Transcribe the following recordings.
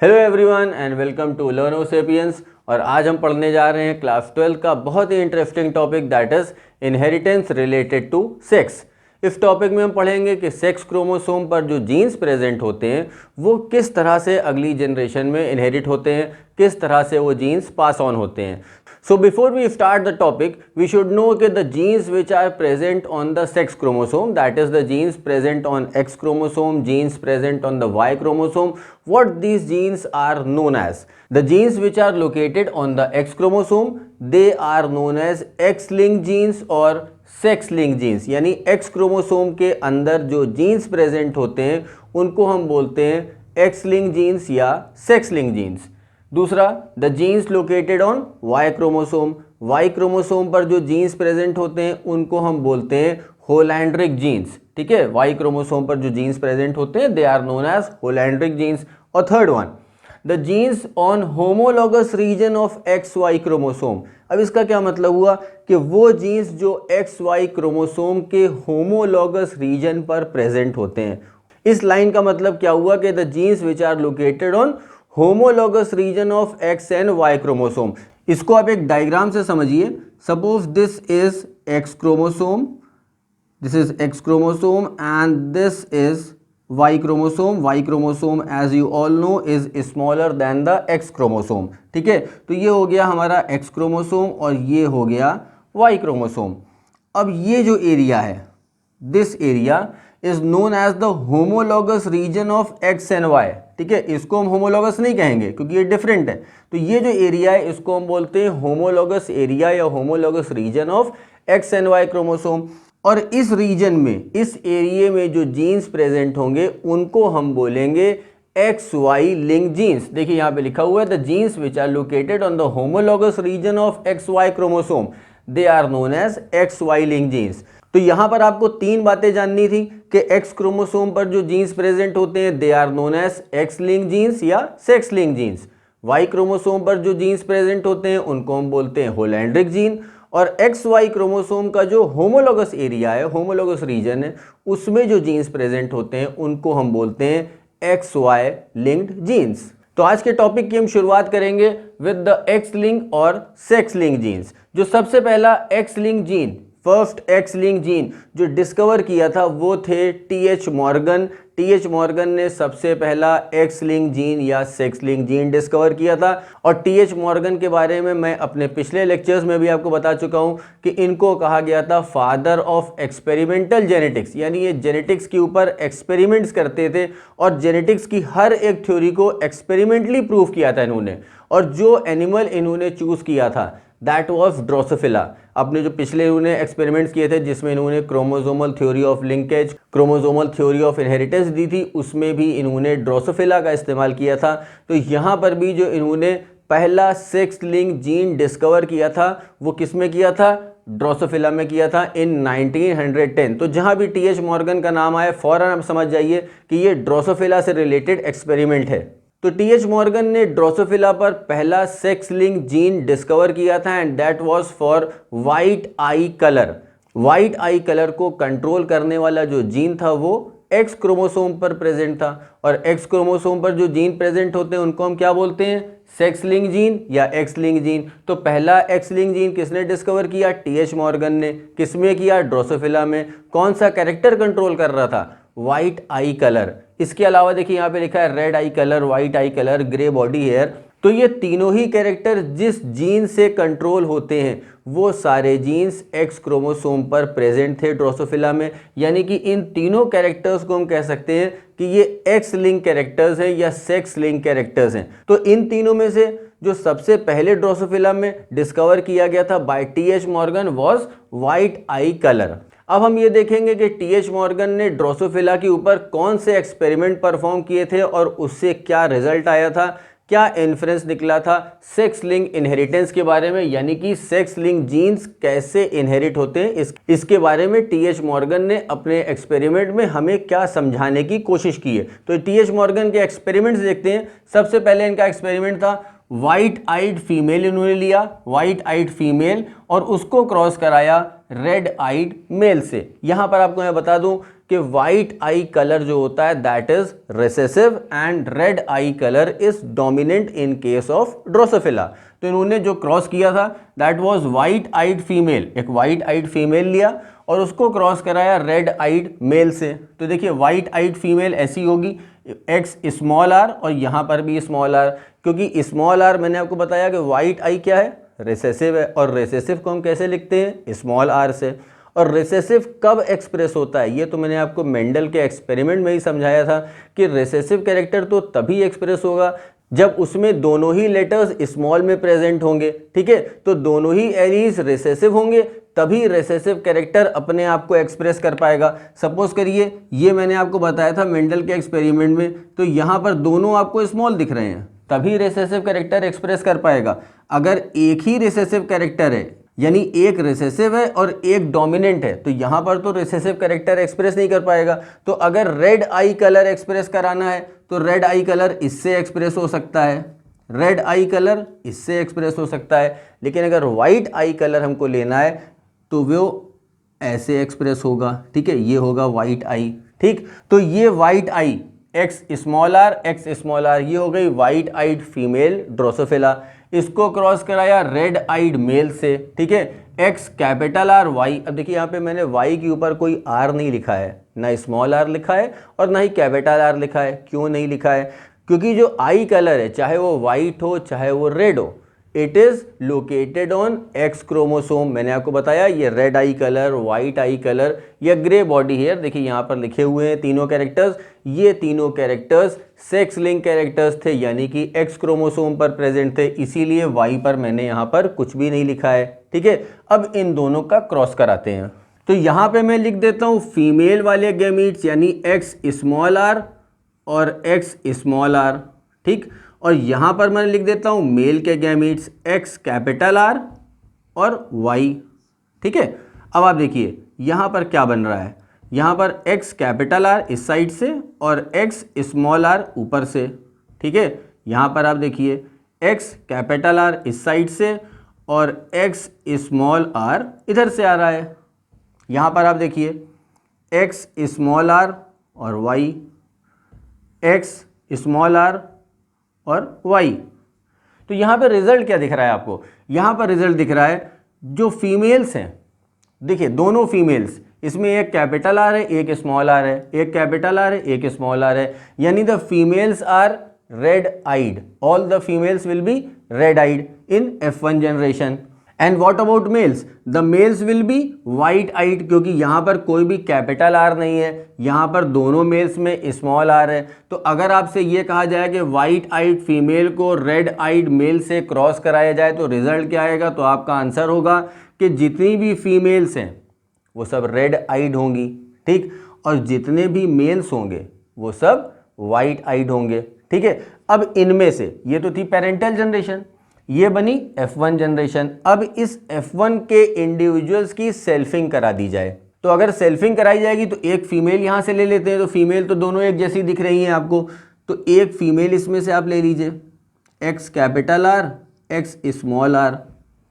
Hello everyone and welcome to Learno Sapiens. और आज हम पढ़ने जा रहे हैं क्लास 12 का बहुत ही interesting topic that is inheritance related to sex. इस टॉपिक में हम पढ़ेंगे कि सेक्स क्रोमोसोम पर जो जीन्स प्रेजेंट होते हैं वो किस तरह से अगली जनरेशन में इनहेरिट होते हैं, किस तरह से वो जीन्स पास ऑन होते हैं। So before we start the topic, we should know that the genes which are present on the sex chromosome, that is the genes present on X chromosome, genes present on the Y chromosome, what these genes are known as. The genes which are located on the X chromosome, they are known as X-linked genes or sex-linked genes. यानी X chromosome के अंदर जो genes present होते हैं उनको हम बोलते हैं X-linked genes या sex-linked genes. दूसरा, the genes located on Y chromosome, Y chromosome पर जो जीन्स प्रेजेंट होते हैं उनको हम बोलते हैं होलैंड्रिक जीन्स। ठीक है, वाई क्रोमोसोम पर जो जीन्स प्रेजेंट होते हैं they are known as holandric genes. और third one, the genes on homologous region of X Y chromosome. अब इसका क्या मतलब हुआ कि वो जीन्स जो एक्स वाई क्रोमोसोम के होमोलॉगस रीजन पर प्रेजेंट होते हैं। इस लाइन का मतलब क्या हुआ कि the genes which are located on homologous region of X and Y chromosome. इसको आप एक डायग्राम से समझिए। Suppose this is X chromosome, this is X chromosome and this is Y chromosome. Y chromosome as you all know is smaller than the X chromosome. ठीक है, तो ये हो गया हमारा एक्स क्रोमोसोम और ये हो गया वाई क्रोमोसोम। अब ये जो एरिया है, this area is known as the homologous region of X and Y. ठीक है, इसको हम होमोलॉगस नहीं कहेंगे क्योंकि ये डिफरेंट है। तो ये जो एरिया है इसको हम बोलते हैं होमोलॉगस एरिया या homologous region of X and Y chromosome. और इस रीजन में, इस एरिया में जो जीन्स प्रेजेंट होंगे उनको हम बोलेंगे एक्स वाई लिंक जीन्स। देखिए यहाँ पे लिखा हुआ है the genes which are located on the homologous region of X Y chromosome, they are known as X Y link genes. तो यहां पर आपको तीन बातें जाननी थी कि एक्स क्रोमोसोम पर जो जीन्स प्रेजेंट होते हैं they are known as X link genes या sex link genes. Y chromosome पर जो जीन्स प्रेजेंट होते हैं उनको हम बोलते हैं होलैंड्रिक जीन। और एक्स वाई क्रोमोसोम का जो होमोलॉगस एरिया है, होमोलॉगस रीजन है, उसमें जो जीन्स प्रेजेंट होते हैं उनको हम बोलते हैं एक्स वाई लिंक्ड जीन्स। तो आज के टॉपिक की हम शुरुआत करेंगे विद द एक्स लिंक और सेक्स लिंक जीन्स। जो सबसे पहला x link gene, first x link gene जो डिस्कवर किया था वो थे टी.एच. मॉर्गन। टी.एच. मॉर्गन ने सबसे पहला एक्स लिंक जीन या सेक्स लिंक जीन डिस्कवर किया था। और टी.एच. मॉर्गन के बारे में मैं अपने पिछले लेक्चर्स में भी आपको बता चुका हूं कि इनको कहा गया था फादर ऑफ एक्सपेरिमेंटल जेनेटिक्स। यानी ये जेनेटिक्स के ऊपर एक्सपेरिमेंट्स करते थे और जेनेटिक्स की हर एक थ्योरी को एक्सपेरिमेंटली प्रूव किया था इन्होंने। और जो एनिमल इन्होंने चूज किया था दैट वॉज ड्रोसोफिला। अपने जो पिछले इन्होंने एक्सपेरिमेंट्स किए थे जिसमें इन्होंने chromosomal theory of linkage, chromosomal theory of inheritance दी थी, उसमें भी इन्होंने ड्रोसोफिला का इस्तेमाल किया था। तो यहाँ पर भी जो इन्होंने पहला सेक्स लिंक जीन डिस्कवर किया था वो किस में किया था? ड्रोसोफिला में किया था इन 1910। तो जहाँ भी टी.एच. मॉर्गन का नाम आए फौरन आप समझ जाइए कि ये ड्रोसोफिला से रिलेटेड एक्सपेरिमेंट है। तो टी.एच. मॉर्गन ने ड्रोसोफिला पर पहला सेक्स लिंक जीन डिस्कवर किया था and that was for white eye colour. White eye colour को कंट्रोल करने वाला जो जीन था वो एक्स क्रोमोसोम पर प्रेजेंट था। और एक्स क्रोमोसोम पर जो जीन प्रेजेंट होते हैं उनको हम क्या बोलते हैं? सेक्स लिंक जीन या एक्स लिंक जीन। तो पहला एक्स लिंक जीन किसने डिस्कवर किया? टी.एच. मॉर्गन ने। किसमें किया? ड्रोसोफिला में। कौन सा कैरेक्टर कंट्रोल कर रहा था? White eye colour. इसके अलावा देखिए यहाँ पे लिखा है red eye colour, white eye colour, grey body hair. तो ये तीनों ही कैरेक्टर जिस जीन से कंट्रोल होते हैं वो सारे जीन्स एक्स क्रोमोसोम पर प्रेजेंट थे ड्रोसोफिला में। यानी कि इन तीनों कैरेक्टर्स को हम कह सकते हैं कि ये एक्स लिंक कैरेक्टर्स हैं या सेक्स लिंक कैरेक्टर्स हैं। तो इन तीनों में से जो सबसे पहले ड्रोसोफिला में डिस्कवर किया गया था by T H. Morgan was white eye colour. अब हम ये देखेंगे कि टी.एच. मॉर्गन ने ड्रोसोफिला के ऊपर कौन से एक्सपेरिमेंट परफॉर्म किए थे और उससे क्या रिजल्ट आया था, क्या इन्फ्रेंस निकला था सेक्स लिंक इनहेरिटेंस के बारे में। यानी कि सेक्स लिंक जीन्स कैसे इनहेरिट होते हैं इसके बारे में टी.एच. मॉर्गन ने अपने एक्सपेरिमेंट में हमें क्या समझाने की कोशिश की है। तो टी.एच. मॉर्गन के एक्सपेरिमेंट्स देखते हैं। सबसे पहले इनका एक्सपेरिमेंट था वाइट आइड फीमेल इन्होंने लिया, वाइट आइड फीमेल, और उसको क्रॉस कराया रेड आइड मेल से। यहां पर आपको मैं बता दूं कि वाइट आई कलर जो होता है that is recessive and red eye colour is dominant in case of Drosophila. तो इन्होंने जो क्रॉस किया था that was white eyed female, एक वाइट आइड फीमेल लिया और उसको क्रॉस कराया रेड आइड मेल से। तो देखिए वाइट आइड फीमेल ऐसी होगी एक्स स्मॉल आर और यहाँ पर भी स्मॉल आर, क्योंकि स्मॉल आर मैंने आपको बताया कि वाइट आई क्या है, रिसेसिव है, और रिसेसिव को हम कैसे लिखते हैं, स्मॉल आर से। और रिसेसिव कब एक्सप्रेस होता है, ये तो मैंने आपको मेंडल के एक्सपेरिमेंट में ही समझाया था कि रिसेसिव कैरेक्टर तो तभी एक्सप्रेस होगा जब उसमें दोनों ही लेटर्स स्मॉल में प्रेजेंट होंगे। ठीक है, तो दोनों ही एलीज रिसेसिव होंगे तभी रिसेसिव कैरेक्टर अपने आप को एक्सप्रेस कर पाएगा। सपोज करिए ये मैंने आपको बताया था मेंडल के एक्सपेरिमेंट में, तो यहाँ पर दोनों आपको स्मॉल दिख रहे हैं तभी रिसेसिव कैरेक्टर एक्सप्रेस कर पाएगा। अगर एक ही रिसेसिव कैरेक्टर है यानी एक रिसेसिव है और एक डोमिनेंट है तो यहाँ पर तो रिसेसिव कैरेक्टर एक्सप्रेस नहीं कर पाएगा। तो अगर रेड आई कलर एक्सप्रेस कराना है तो रेड आई कलर इससे एक्सप्रेस हो सकता है, रेड आई कलर इससे एक्सप्रेस हो सकता है, लेकिन अगर वाइट आई कलर हमको लेना है तो वो ऐसे एक्सप्रेस होगा। ठीक है, ये होगा वाइट आई। ठीक, तो ये white eye X small R ये हो गई वाइट आइड फीमेल ड्रोसोफिला। इसको क्रॉस कराया रेड आइड मेल से। ठीक है, एक्स कैपिटल आर वाई। अब देखिए यहाँ पे मैंने वाई के ऊपर कोई आर नहीं लिखा है, ना स्मॉल आर लिखा है और ना ही कैपिटल आर लिखा है। क्यों नहीं लिखा है, क्योंकि जो आई कलर है चाहे वो वाइट हो चाहे वो रेड हो, it is located on X chromosome. मैंने आपको बताया ये red eye colour, white eye colour या ग्रे बॉडी हेयर, देखिए यहाँ पर लिखे हुए हैं तीनों कैरेक्टर्स। ये तीनों कैरेक्टर्स सेक्स लिंक कैरेक्टर्स थे यानी कि एक्स क्रोमोसोम पर प्रेजेंट थे, इसीलिए वाई पर मैंने यहाँ पर कुछ भी नहीं लिखा है। ठीक है, अब इन दोनों का क्रॉस कराते हैं। तो यहाँ पे मैं लिख देता हूँ फीमेल वाले गैमीट्स यानी एक्स स्मॉल आर और एक्स स्मॉल आर। ठीक, और यहाँ पर मैं लिख देता हूँ मेल के गैमीट्स एक्स कैपिटल आर और वाई। ठीक है, अब आप देखिए यहाँ पर क्या बन रहा है, यहाँ पर एक्स कैपिटल आर इस साइड से और एक्स स्मॉल आर ऊपर से। ठीक है, यहाँ पर आप देखिए एक्स कैपिटल आर इस साइड से और एक्स स्मॉल आर इधर से आ रहा है। यहाँ पर आप देखिए एक्स स्मॉल आर और वाई, एक्स स्मॉल आर और वाई। तो यहाँ पर रिजल्ट क्या दिख रहा है आपको, यहाँ पर रिजल्ट दिख रहा है जो फीमेल्स हैं, देखिए दोनों फीमेल्स, इसमें एक कैपिटल आर है एक स्मॉल आर है, एक कैपिटल आर है एक स्मॉल आर है, यानी the females are red eyed, all the females will be red eyed in F1 generation. And what about males, the males will be white eyed, क्योंकि यहाँ पर कोई भी कैपिटल आर नहीं है, यहाँ पर दोनों मेल्स में स्मॉल आर है। तो अगर आपसे ये कहा जाए कि वाइट आइड फीमेल को रेड आइड मेल से क्रॉस कराया जाए तो रिजल्ट क्या आएगा, तो आपका आंसर होगा कि जितनी भी फीमेल्स हैं वो सब रेड आइड होंगी। ठीक, और जितने भी मेल्स होंगे वो सब वाइट आइड होंगे। ठीक है, अब इनमें से ये तो थी पेरेंटल जनरेशन, ये बनी F1 जनरेशन। अब इस F1 के इंडिविजुअल्स की सेल्फिंग करा दी जाए, तो अगर सेल्फिंग कराई जाएगी तो एक फीमेल यहाँ से ले लेते हैं, तो फीमेल तो दोनों एक जैसी दिख रही हैं आपको, तो एक फीमेल इसमें से आप ले लीजिए X capital R X small R.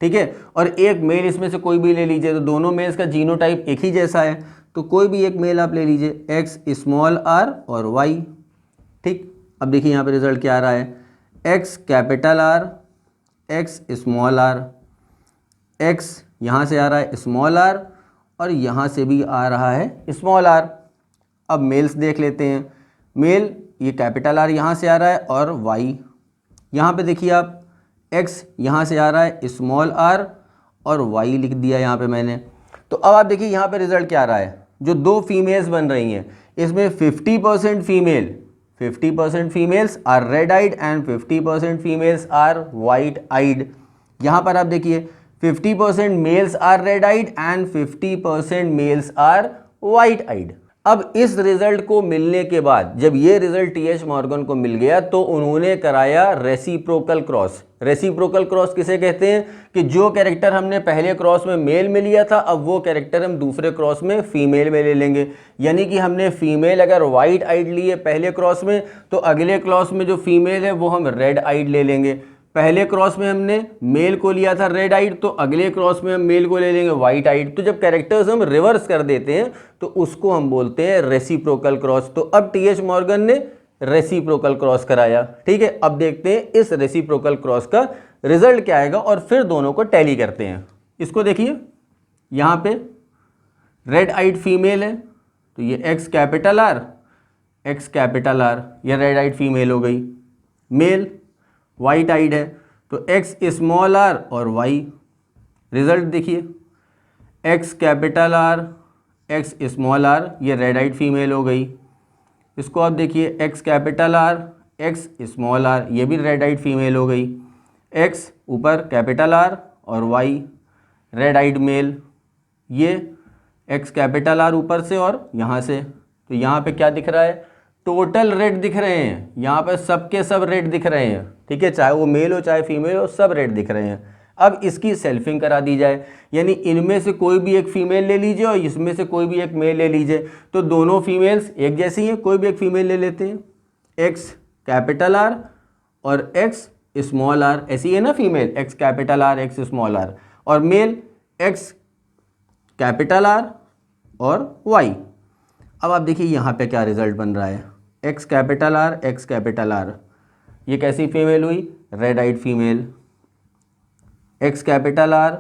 ठीक है, और एक मेल इसमें से कोई भी ले लीजिए, तो दोनों मेल्स का जीनोटाइप एक ही जैसा है, तो कोई भी एक मेल आप ले लीजिए एक्स स्मॉल आर और वाई। ठीक, अब देखिए यहाँ पे रिजल्ट क्या आ रहा है, X capital R X small R, X यहाँ से आ रहा है स्मॉल आर और यहाँ से भी आ रहा है स्मॉल आर। अब मेल्स देख लेते हैं, मेल ये कैपिटल आर यहाँ से आ रहा है और वाई यहाँ पे देखिए आप एक्स यहाँ से आ रहा है स्मॉल आर और वाई लिख दिया यहाँ पे मैंने। तो अब आप देखिए यहाँ पे रिजल्ट क्या आ रहा है, जो दो फीमेल्स बन रही हैं इसमें 50% female 50% females are red eyed and 50% females are white eyed. यहाँ पर आप देखिए 50% males are red eyed and 50% males are white eyed. अब इस रिजल्ट को मिलने के बाद, जब ये रिजल्ट टी.एच. मॉर्गन को मिल गया तो उन्होंने कराया रेसिप्रोकल क्रॉस। रेसिप्रोकल क्रॉस किसे कहते हैं कि जो कैरेक्टर हमने पहले क्रॉस में मेल में लिया था अब वो कैरेक्टर हम दूसरे क्रॉस में फीमेल में ले लेंगे। यानी कि हमने फीमेल अगर वाइट आइड लिए पहले क्रॉस में तो अगले क्रॉस में जो फीमेल है वो हम रेड आइड ले लेंगे। पहले क्रॉस में हमने मेल को लिया था रेड आइड, तो अगले क्रॉस में हम मेल को ले लेंगे वाइट आइड। तो जब कैरेक्टर्स हम रिवर्स कर देते हैं तो उसको हम बोलते हैं रेसिप्रोकल क्रॉस। तो अब टी.एच. मॉर्गन ने रेसिप्रोकल क्रॉस कराया। ठीक है, अब देखते हैं इस रेसिप्रोकल क्रॉस का रिजल्ट क्या आएगा और फिर दोनों को टैली करते हैं। इसको देखिए, यहाँ पे रेड आइड फीमेल है तो ये एक्स कैपिटल आर, ये रेड आइड फीमेल हो गई। मेल वाइट आइड है तो एक्स स्मॉल आर और वाई। रिजल्ट देखिए, X capital R, X small R, ये रेड आइड फीमेल हो गई। इसको आप देखिए, X capital R, X small R, ये भी रेड आइड फीमेल हो गई। एक्स ऊपर कैपिटल आर और वाई रेड आइड मेल। ये एक्स कैपिटल आर ऊपर से और यहाँ से, तो यहाँ पे क्या दिख रहा है, टोटल रेड दिख रहे हैं। यहाँ पे सबके सब रेड दिख रहे हैं। ठीक है, चाहे वो मेल हो चाहे फीमेल हो, सब रेड दिख रहे हैं। अब इसकी सेल्फिंग करा दी जाए, यानी इनमें से कोई भी एक फीमेल ले लीजिए और इसमें से कोई भी एक मेल ले लीजिए। तो दोनों फीमेल्स एक जैसी हैं, कोई भी एक फीमेल ले लेते हैं। एक्स कैपिटल आर और एक्स स्मॉल आर, ऐसी है ना female, X capital R, X small R, और मेल एक्स कैपिटल आर और वाई। अब आप देखिए यहाँ पे क्या रिजल्ट बन रहा है, X capital R, X capital R, ये कैसी फीमेल हुई, red eyed female. X capital R,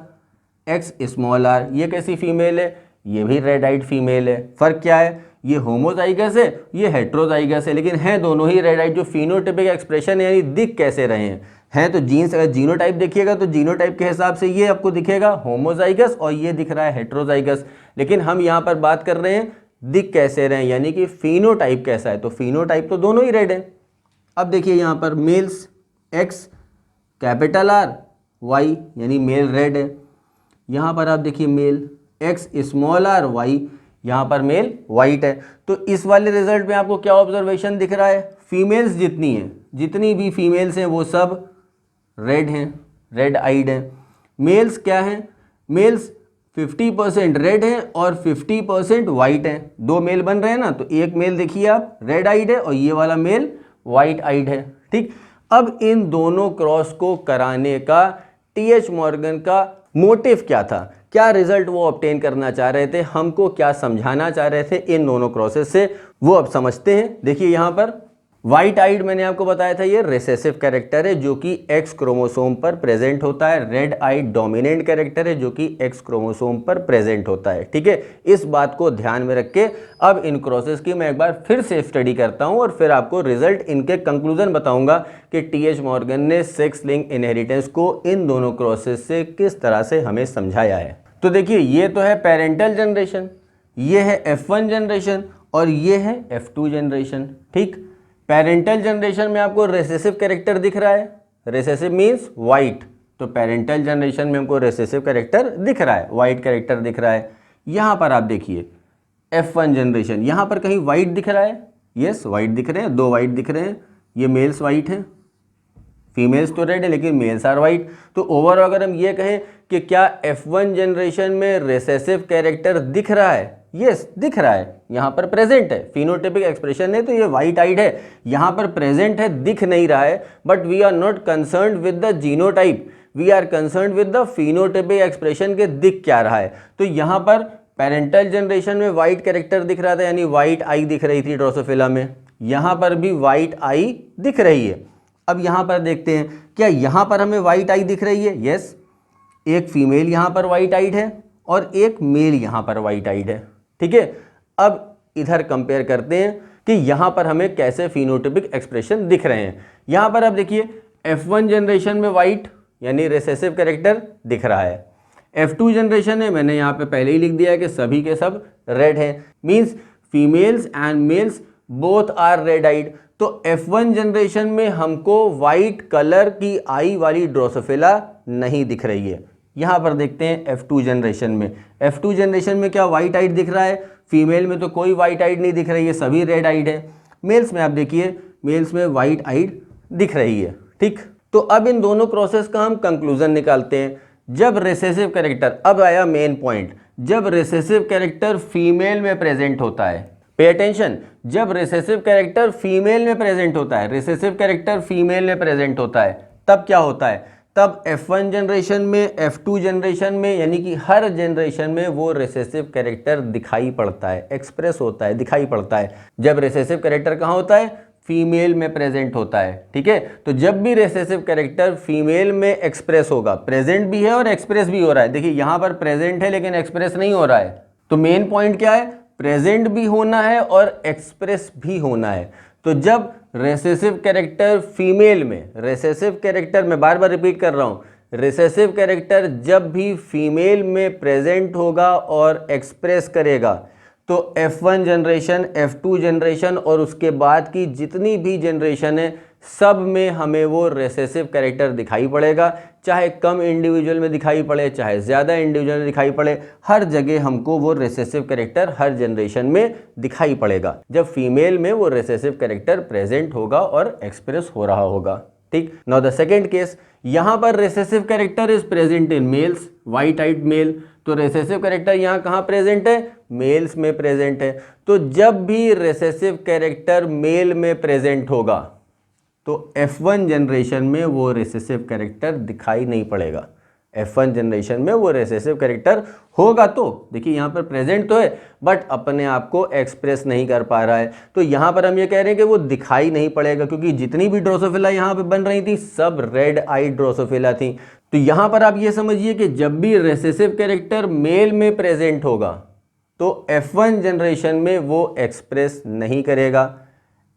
X small R, ये कैसी फीमेल है, ये भी रेड आइड फीमेल है। फ़र्क क्या है, ये होमोजाइगस है, ये हेट्रोजाइगस है, लेकिन हैं दोनों ही रेड आइड। जो फिनोटाइपिक एक्सप्रेशन है यानी दिख कैसे रहे हैं तो जीन्स, अगर जीनोटाइप देखिएगा तो जीनोटाइप के हिसाब से ये आपको दिखेगा होमोजाइगस और ये दिख रहा है हेट्रोजाइगस। लेकिन हम यहाँ पर बात कर रहे हैं दिख कैसे रहे हैं, यानी कि फिनोटाइप कैसा है। तो फिनोटाइप तो दोनों ही रेड है। अब देखिए यहाँ पर males X capital R Y, यानी मेल रेड है। यहाँ पर आप देखिए male X small R Y, यहाँ पर मेल वाइट है। तो इस वाले रिजल्ट में आपको क्या ऑब्जर्वेशन दिख रहा है, फीमेल्स जितनी हैं, जितनी भी फीमेल्स हैं वो सब रेड हैं, रेड आइड हैं। मेल्स क्या हैं, मेल्स 50% रेड हैं और 50% वाइट हैं। दो मेल बन रहे हैं ना, तो एक मेल देखिए आप रेड आइड है और ये वाला मेल वाइट आइड है। ठीक, अब इन दोनों क्रॉस को कराने का टी.एच. मॉर्गन का मोटिव क्या था, क्या रिजल्ट वो ऑब्टेन करना चाह रहे थे, हमको क्या समझाना चाह रहे थे इन दोनों क्रॉसेस से, वो अब समझते हैं। देखिए यहाँ पर वाइट आइड मैंने आपको बताया था ये रिसेसिव कैरेक्टर है जो कि एक्स क्रोमोसोम पर प्रेजेंट होता है। रेड आइड डोमिनेंट कैरेक्टर है जो कि एक्स क्रोमोसोम पर प्रेजेंट होता है। ठीक है, इस बात को ध्यान में रख के अब इन क्रॉसेस की मैं एक बार फिर से स्टडी करता हूं और फिर आपको रिजल्ट, इनके कंक्लूजन बताऊंगा कि टी.एच. मॉर्गन ने सेक्स लिंक इनहेरिटेंस को इन दोनों क्रॉसेस से किस तरह से हमें समझाया है। तो देखिए, ये तो है पेरेंटल जनरेशन, ये है F1 जनरेशन और ये है F2 जनरेशन। ठीक, पेरेंटल जनरेशन में आपको रेसेसिव कैरेक्टर दिख रहा है, रेसेसिव मीन्स वाइट, तो पेरेंटल जनरेशन में हमको रेसेसिव कैरेक्टर दिख रहा है, वाइट कैरेक्टर दिख रहा है। यहाँ पर आप देखिए F1 जनरेशन, यहाँ पर कहीं वाइट दिख रहा है, यस वाइट दिख रहे हैं, दो वाइट दिख रहे हैं, ये मेल्स वाइट हैं, फीमेल्स तो रेड है लेकिन मेल्स आर वाइट। तो ओवरऑल अगर हम ये कहें कि क्या F1 जनरेशन में रेसेसिव कैरेक्टर दिख रहा है, यस दिख रहा है, यहाँ पर प्रेजेंट है, फिनोटाइपिक एक्सप्रेशन है तो ये वाइट आइड है, यहाँ पर प्रेजेंट है, दिख नहीं रहा है। But we are not concerned with the genotype, we are concerned with the phenotypic expression के दिख क्या रहा है। तो यहाँ पर पेरेंटल जनरेशन में वाइट कैरेक्टर दिख रहा था, यानी वाइट आई दिख रही थी ड्रोसोफिला में, यहाँ पर भी वाइट आई दिख रही है। अब यहाँ पर देखते हैं, क्या यहाँ पर हमें वाइट आई दिख रही है, यस, एक फीमेल यहाँ पर वाइट आइड है और एक मेल यहाँ पर वाइट आइड है। ठीक है, अब इधर कंपेयर करते हैं कि यहाँ पर हमें कैसे फिनोटाइपिक एक्सप्रेशन दिख रहे हैं। यहाँ पर आप देखिए F1 जनरेशन में वाइट यानी रिसेसिव कैरेक्टर दिख रहा है, F2 जनरेशन है, मैंने यहाँ पे पहले ही लिख दिया है कि सभी के सब रेड हैं, means females and males both are red eyed. तो F1 जनरेशन में हमको वाइट कलर की आई वाली ड्रोसोफिला नहीं दिख रही है। यहाँ पर देखते हैं F2 जनरेशन में, F2 जनरेशन में क्या वाइट आइड दिख रहा है, फीमेल में तो कोई वाइट आइड नहीं दिख रही है, सभी रेड आइड है। मेल्स में आप देखिए, मेल्स में वाइट आइड दिख रही है। ठीक, तो अब इन दोनों क्रॉसेस का हम कंक्लूजन निकालते हैं। जब रिसेसिव कैरेक्टर, अब आया मेन पॉइंट, जब रिसेसिव कैरेक्टर फीमेल में प्रेजेंट होता है, पे अटेंशन, जब रिसेसिव कैरेक्टर फीमेल में प्रेजेंट होता है, रिसेसिव कैरेक्टर फीमेल में प्रेजेंट होता है, तब क्या होता है, तब F1 जनरेशन में, F2 जनरेशन में, यानी कि हर जनरेशन में वो रिसेसिव कैरेक्टर दिखाई पड़ता है, एक्सप्रेस होता है, दिखाई पड़ता है। जब रिसेसिव कैरेक्टर कहाँ होता है, फीमेल में प्रेजेंट होता है। ठीक है, तो जब भी रिसेसिव कैरेक्टर फीमेल में एक्सप्रेस होगा, प्रेजेंट भी है और एक्सप्रेस भी हो रहा है। देखिए यहाँ पर प्रेजेंट है लेकिन एक्सप्रेस नहीं हो रहा है, तो मेन पॉइंट क्या है, प्रेजेंट भी होना है और एक्सप्रेस भी होना है। तो जब रिसेसिव कैरेक्टर फीमेल में, रिसेसिव कैरेक्टर मैं बार बार रिपीट कर रहा हूं, रिसेसिव कैरेक्टर जब भी फीमेल में प्रेजेंट होगा और एक्सप्रेस करेगा तो F1 जनरेशन, F2 जनरेशन और उसके बाद की जितनी भी जनरेशन है सब में हमें वो रिसेसिव कैरेक्टर दिखाई पड़ेगा, चाहे कम इंडिविजुअल में दिखाई पड़े चाहे ज़्यादा इंडिविजुअल में दिखाई पड़े, हर जगह हमको वो रिसेसिव कैरेक्टर हर जनरेशन में दिखाई पड़ेगा जब फीमेल में वो रिसेसिव कैरेक्टर प्रेजेंट होगा और एक्सप्रेस हो रहा होगा। ठीक, नाउ द सेकेंड केस, यहाँ पर recessive character is present in males, white eyed male, तो रिसेसिव कैरेक्टर यहाँ कहाँ प्रेजेंट है, मेल्स में प्रेजेंट है। तो जब भी रिसेसिव कैरेक्टर मेल में प्रेजेंट होगा तो F1 जनरेशन में वो रिसेसिव कैरेक्टर दिखाई नहीं पड़ेगा। F1 जनरेशन में वो रिसेसिव कैरेक्टर होगा, तो देखिए यहाँ पर प्रेजेंट तो है बट अपने आप को एक्सप्रेस नहीं कर पा रहा है। तो यहाँ पर हम ये कह रहे हैं कि वो दिखाई नहीं पड़ेगा क्योंकि जितनी भी ड्रोसोफिला यहाँ पे बन रही थी सब रेड आई ड्रोसोफिला थी। तो यहाँ पर आप ये समझिए कि जब भी रिसेसिव कैरेक्टर मेल में प्रेजेंट होगा तो F1 जनरेशन में वो एक्सप्रेस नहीं करेगा,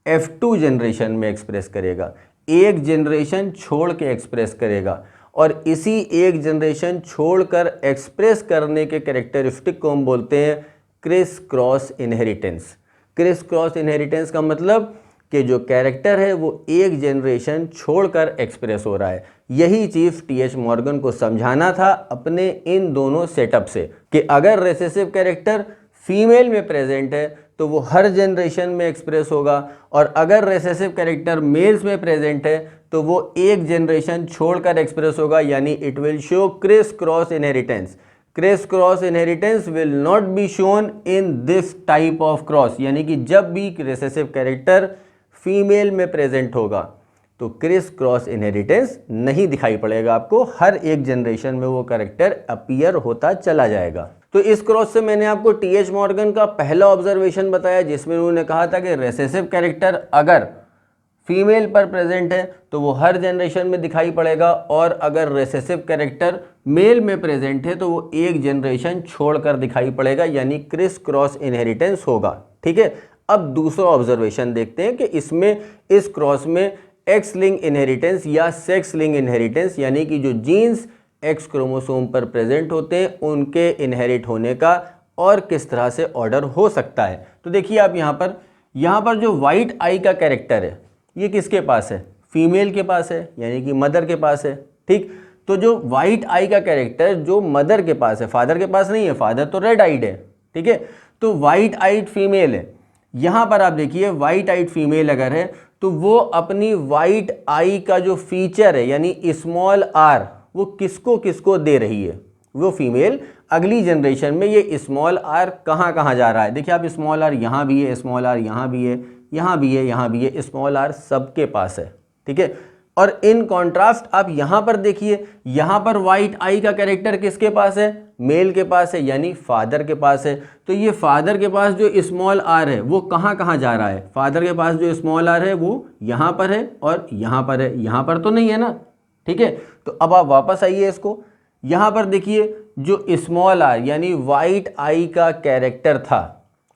F2 जनरेशन में एक्सप्रेस करेगा, एक जनरेशन छोड़ के एक्सप्रेस करेगा। और इसी एक जनरेशन छोड़कर एक्सप्रेस करने के कैरेक्टरिस्टिक को हम बोलते हैं criss cross inheritance. Criss cross inheritance का मतलब कि जो कैरेक्टर है वो एक जनरेशन छोड़कर एक्सप्रेस हो रहा है। यही चीज़ टी.एच. मॉर्गन को समझाना था अपने इन दोनों सेटअप से कि अगर रिसेसिव कैरेक्टर फीमेल में प्रेजेंट है तो वो हर जनरेशन में एक्सप्रेस होगा और अगर रिसेसिव कैरेक्टर मेल्स में प्रेजेंट है तो वो एक जनरेशन छोड़कर एक्सप्रेस होगा, यानी it will show criss cross inheritance. Criss cross inheritance will not be shown in this type of cross, यानी कि जब भी रिसेसिव कैरेक्टर फीमेल में प्रेजेंट होगा तो क्रिस क्रॉस इनहेरिटेंस नहीं दिखाई पड़ेगा आपको, हर एक जनरेशन में वो कैरेक्टर अपीयर होता चला जाएगा। तो इस क्रॉस से मैंने आपको टी.एच. मॉर्गन का पहला ऑब्जर्वेशन बताया जिसमें उन्होंने कहा था कि रिसेसिव कैरेक्टर अगर फीमेल पर प्रेजेंट है तो वो हर जनरेशन में दिखाई पड़ेगा और अगर रिसेसिव कैरेक्टर मेल में प्रेजेंट है तो वो एक जनरेशन छोड़कर दिखाई पड़ेगा, यानी क्रिस क्रॉस इनहेरिटेंस होगा। ठीक है, अब दूसरा ऑब्जर्वेशन देखते हैं कि इसमें इस क्रॉस में एक्स लिंक इनहेरिटेंस या सेक्स लिंक इनहेरिटेंस, यानी कि जो जीन्स एक्स क्रोमोसोम पर प्रेजेंट होते हैं उनके इनहेरिट होने का और किस तरह से ऑर्डर हो सकता है। तो देखिए आप यहाँ पर जो वाइट आई का कैरेक्टर है ये किसके पास है, फीमेल के पास है, यानी कि मदर के पास है। ठीक, तो जो वाइट आई का कैरेक्टर जो मदर के पास है, फादर के पास नहीं है, फादर तो रेड आइड है। ठीक है, तो वाइट आइड फीमेल है। यहाँ पर आप देखिए वाइट आइड फीमेल अगर है तो वो अपनी वाइट आई का जो फीचर है यानी स्मॉल आर वो किसको किसको दे रही है, वो फीमेल अगली जनरेशन में ये स्मॉल आर कहाँ कहाँ जा रहा है। देखिए आप स्मॉल आर यहाँ भी है, स्मॉल आर यहाँ भी है, यहाँ भी है, यहाँ भी है, स्मॉल आर सबके पास है। ठीक है, और इन कॉन्ट्रास्ट आप यहाँ पर देखिए, यहाँ पर वाइट आई का कैरेक्टर किसके पास है, मेल के पास है, यानी फादर के पास है। तो ये फादर के पास जो स्मॉल आर है वो कहाँ कहाँ जा रहा है, फादर के पास जो स्मॉल आर है वो यहाँ पर है और यहाँ पर है, यहाँ पर तो नहीं है ना। ठीक है, तो अब आप वापस आइए इसको, यहाँ पर देखिए जो स्मॉल आर यानी वाइट आई का कैरेक्टर था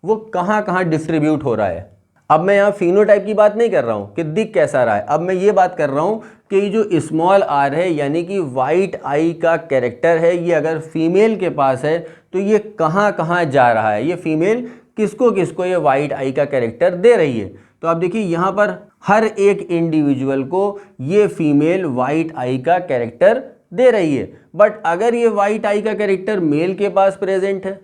वो कहाँ कहाँ डिस्ट्रीब्यूट हो रहा है। अब मैं यहाँ फिनोटाइप की बात नहीं कर रहा हूँ कि दिख कैसा रहा है, अब मैं ये बात कर रहा हूँ कि ये जो स्मॉल आर है यानी कि वाइट आई का कैरेक्टर है ये अगर फीमेल के पास है तो ये कहाँ कहाँ जा रहा है, ये फीमेल किसको किसको ये वाइट आई का कैरेक्टर दे रही है। तो आप देखिए यहाँ पर हर एक इंडिविजुअल को ये फीमेल वाइट आई का कैरेक्टर दे रही है। बट अगर ये वाइट आई का कैरेक्टर मेल के पास प्रेजेंट है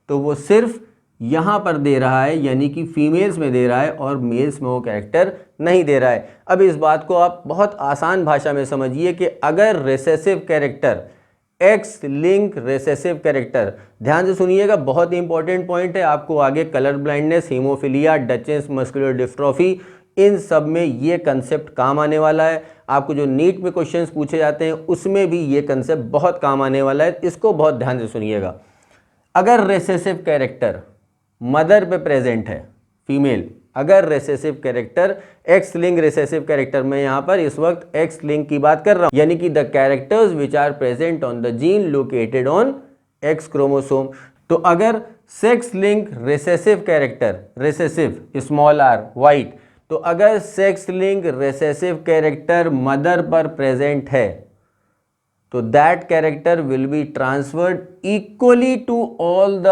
तो वो सिर्फ यहाँ पर दे रहा है, यानी कि फीमेल्स में दे रहा है और मेल्स में वो कैरेक्टर नहीं दे रहा है। अब इस बात को आप बहुत आसान भाषा में समझिए कि अगर recessive character X link recessive character, ध्यान से सुनिएगा बहुत इंपॉर्टेंट पॉइंट है, आपको आगे colour blindness, haemophilia, Duchenne muscular dystrophy इन सब में ये कंसेप्ट काम आने वाला है। आपको जो नीट में क्वेश्चंस पूछे जाते हैं उसमें भी ये कंसेप्ट बहुत काम आने वाला है, इसको बहुत ध्यान से सुनिएगा। अगर रिसेसिव कैरेक्टर मदर पे प्रेजेंट है, फीमेल, अगर recessive character X link recessive character, में यहाँ पर इस वक्त एक्स लिंक की बात कर रहा हूँ, यानी कि the characters which are present on the gene located on X chromosome. तो अगर sex link recessive character, recessive small R white, तो अगर sex link recessive character mother पर प्रेजेंट है तो that character will be transferred equally to all the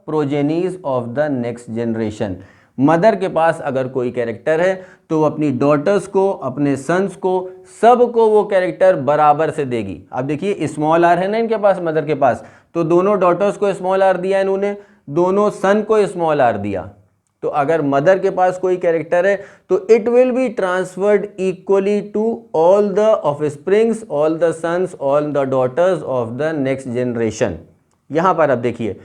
progenies of the next generation. Mother के पास अगर कोई कैरेक्टर है तो वो अपनी डॉटर्स को, अपने सन्स को, सबको वो कैरेक्टर बराबर से देगी। अब देखिए स्मॉल आर है ना इनके पास, मदर के पास, तो दोनों डॉटर्स को स्मॉल आर दिया इन्होंने, दोनों सन को स्मॉल आर दिया। तो अगर मदर के पास कोई कैरेक्टर है तो it will be transferred equally to all the offsprings, all the sons, all the daughters of the next generation. यहां पर अब देखिए,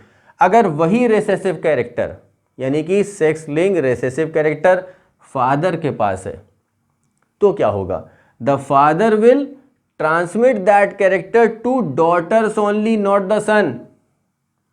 अगर वही रिसेसिव कैरेक्टर यानी कि sex link recessive character father के पास है तो क्या होगा? The father will transmit that character to daughters only, not the son.